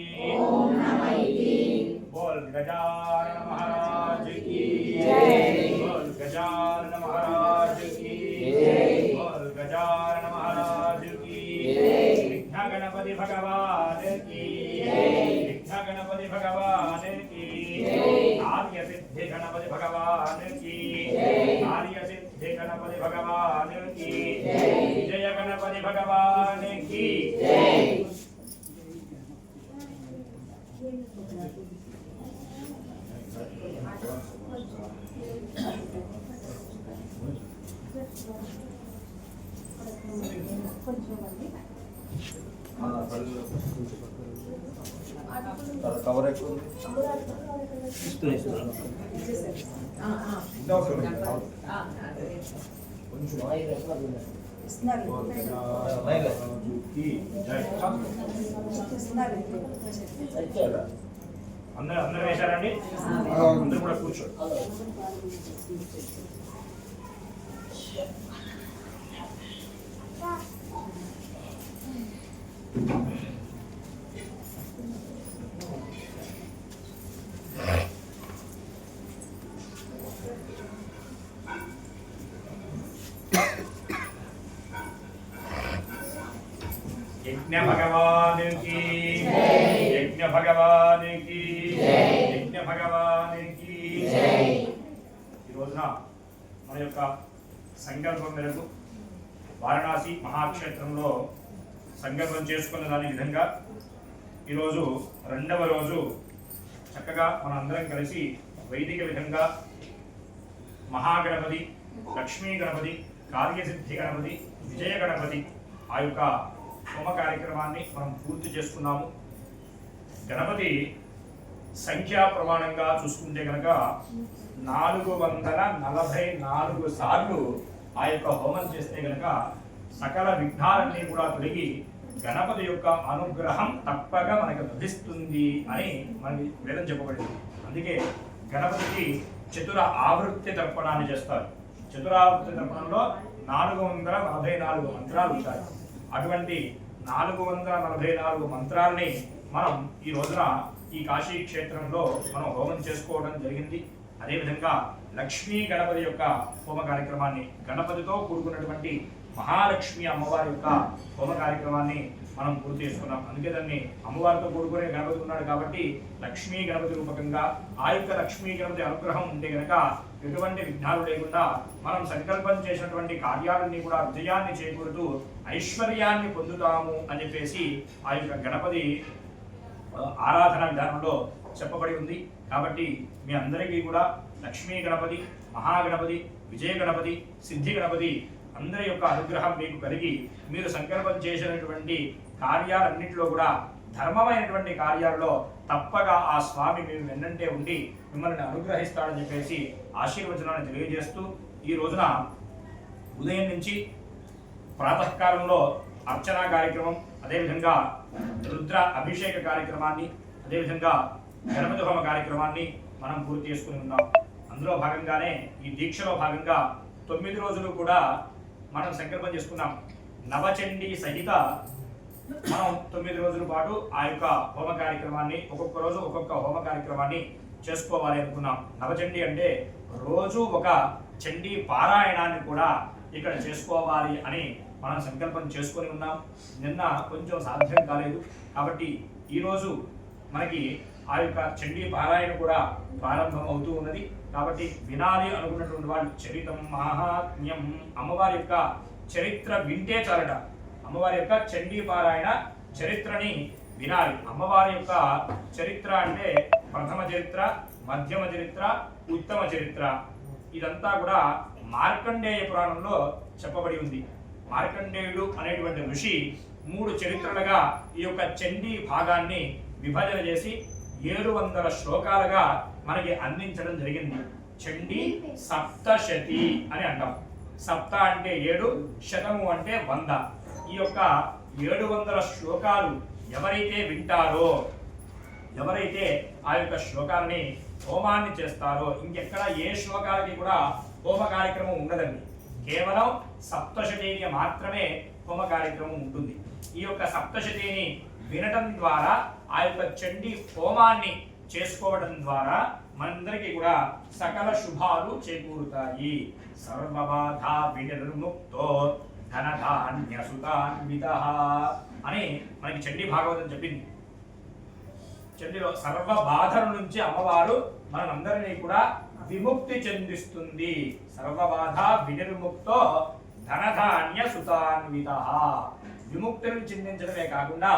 बोल गजानन महाराज की जय बोल गजानन महाराज की जय बोल गजानन महाराज की जय विघ्न गणपति भगवान की जय विघ्न गणपति भगवान की जय कार्य सिद्धि गणपति भगवान की जय कार्य सिद्धि गणपति भगवान की जय विजय गणपति भगवान की जय కవర్ అందరూ వేశారండి. అందరూ కూడా కూర్చోండి. यज्ञ भगवान की यज्ञ भगवान की यज्ञ भगवान की ఈ రోజున మన యొక్క సంకల్పం మేరకు వారణాసి మహాక్షేత్రంలో సంకల్పం చేసుకున్న దాని విధంగా ఈరోజు రెండవ రోజు చక్కగా మన అందరం కలిసి వైదిక విధంగా మహాగణపతి, లక్ష్మీ గణపతి, కార్యసిద్ధి గణపతి, విజయ గణపతి ఆ యొక్క హోమ కార్యక్రమాన్ని మనం పూర్తి చేసుకున్నాము. గణపతి సంఖ్యా ప్రమాణంగా చూసుకుంటే కనుక 444 సార్లు ఆ యొక్క హోమం చేస్తే కనుక సకల విఘ్నాలన్నీ కూడా తొలగి గణపతి యొక్క అనుగ్రహం తప్పక మనకు లభిస్తుంది అని మనకి వేదం చెప్పబడింది. అందుకే గణపతికి చతుర ఆవృత్తి తర్పణాన్ని చేస్తారు. చతురావృత్తి తర్పణంలో 444 మంత్రాలు ఉంటాయి. అటువంటి 444 మంత్రాలని మనం ఈ రోజున ఈ కాశీ క్షేత్రంలో మనం హోమం చేసుకోవడం జరిగింది. అదేవిధంగా లక్ష్మీ గణపతి యొక్క హోమ కార్యక్రమాన్ని, గణపతితో కూడుకున్నటువంటి మహాలక్ష్మి అమ్మవారి యొక్క హోమ కార్యక్రమాన్ని మనం పూర్తి చేసుకున్నాం. అందుకే దాన్ని అమ్మవారితో కూడుకునే గణపతి ఉన్నాడు కాబట్టి లక్ష్మీ గణపతి రూపకంగా ఆ యొక్క లక్ష్మీ గణపతి అనుగ్రహం ఉంటే కనుక ఎటువంటి విఘ్నాలు లేకుండా మనం సంకల్పం చేసినటువంటి కార్యాలన్నీ కూడా విజయాన్ని చేకూరుతూ ఐశ్వర్యాన్ని పొందుతాము అని చెప్పేసి ఆ యొక్క గణపతి ఆరాధన విధానంలో చెప్పబడి ఉంది. కాబట్టి మీ అందరికీ కూడా లక్ష్మీ గణపతి, మహాగణపతి, విజయ గణపతి, సిద్ధి గణపతి అందరి యొక్క అనుగ్రహం మీకు కలిగి మీరు సంకల్పం చేసినటువంటి కార్యాలన్నింటిలో కూడా ధర్మమైనటువంటి కార్యాల్లో తప్పగా ఆ స్వామి మేము వెన్నంటే ఉండి మిమ్మల్ని అనుగ్రహిస్తాడని చెప్పేసి ఆశీర్వచనాన్ని తెలియజేస్తూ ఈ రోజున ఉదయం నుంచి ప్రాతకాలంలో అర్చనా కార్యక్రమం, అదేవిధంగా రుద్ర అభిషేక కార్యక్రమాన్ని, అదేవిధంగా గణపతి హోమ కార్యక్రమాన్ని మనం పూర్తి చేసుకుని ఉన్నాం. అందులో భాగంగానే ఈ దీక్షలో భాగంగా 9 రోజులు కూడా మనం సంకల్పం చేసుకున్నాం. నవచండీ సహిత మనం 9 రోజుల పాటు ఆ యొక్క హోమ కార్యక్రమాన్ని ఒక్కొక్క రోజు ఒక్కొక్క హోమ కార్యక్రమాన్ని చేసుకోవాలి అనుకున్నాం. నవచండీ అంటే రోజు ఒక చండీ పారాయణాన్ని కూడా ఇక్కడ చేసుకోవాలి అని మనం సంకల్పం చేసుకొని ఉన్నాం. నిన్న కొంచెం సాధ్యం కాలేదు కాబట్టి ఈరోజు మనకి ఆ యొక్క చండీ పారాయణ కూడా ప్రారంభం అవుతూ ఉన్నది. కాబట్టి వినాలి అనుకున్నటువంటి వాళ్ళు చరితం మహాత్మ్యం అమ్మవారి యొక్క చరిత్ర వింటే చాలట. అమ్మవారి యొక్క చండీ పారాయణ చరిత్రని వినాలి. అమ్మవారి యొక్క చరిత్ర అంటే ప్రథమ చరిత్ర, మధ్యమ చరిత్ర, ఉత్తమ చరిత్ర. ఇదంతా కూడా మార్కండేయ పురాణంలో చెప్పబడి ఉంది. మార్కండేయుడు అనేటువంటి ఋషి 3 చరిత్రలుగా ఈ యొక్క చండీ భాగాన్ని విభజన చేసి 700 శ్లోకాలుగా మనకి అందించడం జరిగింది. చండీ సప్తశతి అని అంటాం. సప్త అంటే 7, శతము అంటే 100. ఈ యొక్క 700 శ్లోకాలు ఎవరైతే వింటారో, ఎవరైతే ఆ యొక్క శ్లోకాలని హోమాన్ని చేస్తారో, ఇంకెక్కడ ఏ శ్లోకాలకి కూడా హోమ కార్యక్రమం ఉండదండి. కేవలం సప్తశతికి మాత్రమే హోమ కార్యక్రమం ఉంటుంది. ఈ యొక్క సప్తశతిని వినటం ద్వారా, ఆ యొక్క చండీ హోమాన్ని చేసుకోవడం ద్వారా మనందరికీ కూడా సకల శుభాలు చేకూరుతాయి. సర్వబాధా వినిర్ముక్తో ధనధాన్య సుతాన్వితః అని మనకి చండీ భాగవతం చెప్పింది. చండీలో సర్వ బాధల నుంచి అమ్మవారు మనందరినీ కూడా విముక్తి చెందిస్తుంది. సర్వబాధ వినిర్ముక్తో ధనధాన్య సుతాన్వితః. విముక్తిని చెందించడమే కాకుండా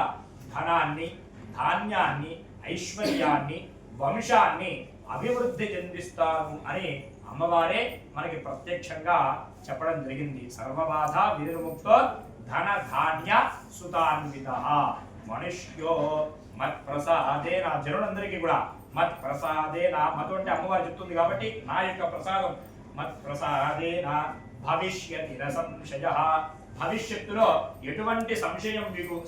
ధనాన్ని, ధాన్యాన్ని, ఐశ్వర్యాన్ని, వంశాన్ని అభివృద్ధి చెందిస్తాను అని అమ్మవారే మనకి ప్రత్యక్షంగా చెప్పడం జరిగింది. సర్వబాధ వినిర్ముక్తో ధన ధాన్య సుతాన్వితః. మనుష్యో మత్ ప్రసాదేన, జనులందరికీ కూడా మత్ ప్రసాదేన, మత్ అంటే అమ్మవారు చెప్తుంది కాబట్టి నా యొక్క ప్రసాదం, మత్ ప్రసాదేన భవిష్యతి న సంశయః భవిష్యత్తులో ఎటువంటి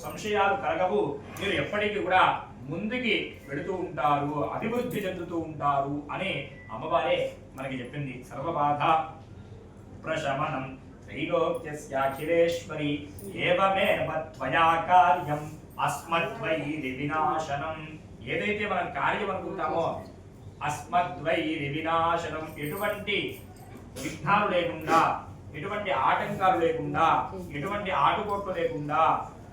సంశయాలు కలగవు. మీరు ఎప్పటికీ కూడా ముందుకి వెళుతూ ఉంటారు, అభివృద్ధి చెందుతూ ఉంటారు అని అమ్మవారే మనకి చెప్పింది. సర్వబాధ ప్రశమనం త్రైలోక్యస్యాఖిలేశ్వరి ఏవమేవ త్వయా కార్యం అస్మద్వైరి వినాశనం. ఏదైతే మనం కార్యం అనుకుంటామో అస్మద్వైరి వినాశనం, ఎటువంటి విఘ్నాలు లేకుండా, ఎటువంటి ఆటంకాలు లేకుండా, ఎటువంటి ఆటుపోట్లు లేకుండా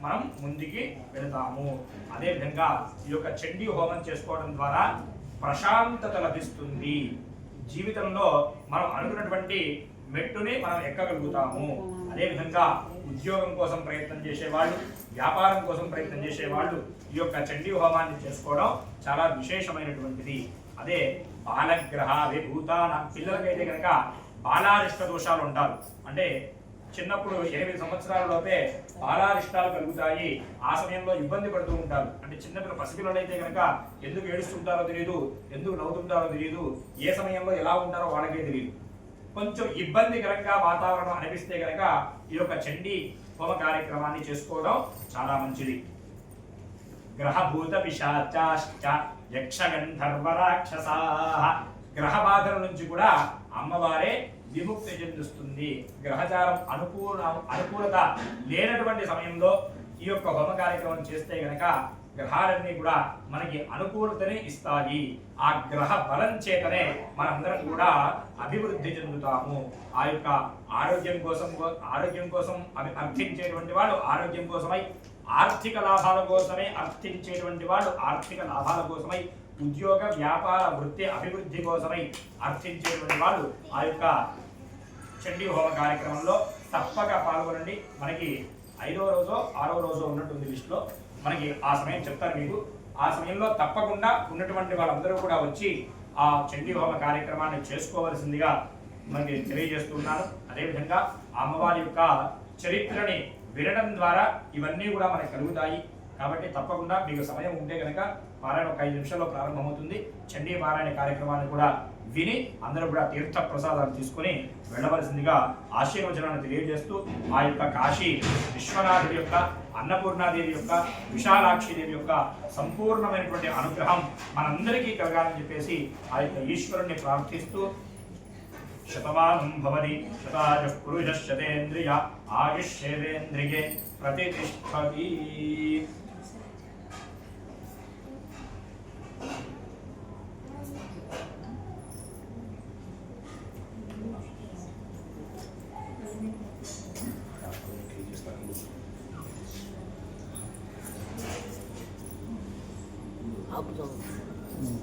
మనం ముందుకి వెళతాము. అదేవిధంగా ఈ యొక్క చండీ హోమం చేసుకోవడం ద్వారా ప్రశాంతత లభిస్తుంది. జీవితంలో మనం అనుకున్నటువంటి మెట్టుని మనం ఎక్కగలుగుతాము. అదేవిధంగా ఉద్యోగం కోసం ప్రయత్నం చేసేవాళ్ళు, వ్యాపారం కోసం ప్రయత్నం చేసేవాళ్ళు ఈ యొక్క చండీ హోమాన్ని చేసుకోవడం చాలా విశేషమైనటువంటిది. అదే బాలగ్రహ విభూతాన, పిల్లలకైతే కనుక బాలారిష్ట దోషాలు ఉంటారు. అంటే చిన్నప్పుడు 8 సంవత్సరాల లోపే బాలారిష్టాలు కలుగుతాయి. ఆ సమయంలో ఇబ్బంది పడుతూ ఉంటారు. అంటే చిన్నపిల్లలు, పసిపిల్లలు అయితే కనుక ఎందుకు ఏడుస్తుంటారో తెలియదు, ఎందుకు నవ్వుతుంటారో తెలియదు, ఏ సమయంలో ఎలా ఉంటారో వాళ్ళకే తెలియదు. కొంచెం ఇబ్బందికరంగా వాతావరణం అనిపిస్తే కనుక ఈ యొక్క చండీ హోమ కార్యక్రమాన్ని చేసుకోవడం చాలా మంచిది. గ్రహభూత పిశాచాశ్చ యక్ష గంధర్వ రాక్షసాః, గ్రహ బాధల నుంచి కూడా అమ్మవారే విముక్తి చెందిస్తుంది. గ్రహచారం అనుకూలత లేనటువంటి సమయంలో ఈ యొక్క హోమ కార్యక్రమం చేస్తే గనక గ్రహాలన్నీ కూడా మనకి అనుకూలతని ఇస్తాయి. ఆ గ్రహ బలం చేతనే మనందరం కూడా అభివృద్ధి చెందుతాము. ఆ యొక్క ఆరోగ్యం కోసం అర్థించేటువంటి వాళ్ళు ఆరోగ్యం కోసమై, ఆర్థిక లాభాల కోసమే అర్థించేటువంటి వాళ్ళు ఆర్థిక లాభాల కోసమై, ఉద్యోగ వ్యాపార వృత్తి అభివృద్ధి కోసమై అర్థించేటువంటి వాళ్ళు ఆ యొక్క చండీ హోమ కార్యక్రమంలో తప్పక పాల్గొనండి. మనకి 5వ రోజో 6వ రోజో ఉన్నటువంటి లిస్టులో మనకి ఆ సమయం చెప్తారు మీకు. ఆ సమయంలో తప్పకుండా ఉన్నటువంటి వాళ్ళందరూ కూడా వచ్చి ఆ చండీ హోమ కార్యక్రమాన్ని చేసుకోవలసిందిగా మనకి తెలియజేస్తున్నాను. అదేవిధంగా అమ్మవారి యొక్క చరిత్రని వినడం ద్వారా ఇవన్నీ కూడా మనకు కలుగుతాయి. కాబట్టి తప్పకుండా మీకు సమయం ఉంటే కనుక పారాయణ ఒక 5 నిమిషాల్లో ప్రారంభమవుతుంది. చండీ పారాయణ కార్యక్రమాన్ని కూడా విని అందరూ కూడా తీర్థ ప్రసాదాలు తీసుకొని వెళ్ళవలసిందిగా ఆశీర్వచనాన్ని తెలియజేస్తూ ఆ యొక్క కాశీ విశ్వనాథుడి యొక్క, అన్నపూర్ణాదేవి యొక్క, విశాలాక్షిదేవి యొక్క సంపూర్ణమైనటువంటి అనుగ్రహం మనందరికీ కలగాలని చెప్పేసి ఆ యొక్క ఈశ్వరుణ్ణి ప్రార్థిస్తూ శతమానం భవతి శతాయుః పురుషः శతేంద్రియ ఆయుష్యేంద్రియే ప్రతిష్ఠతి. ఆపు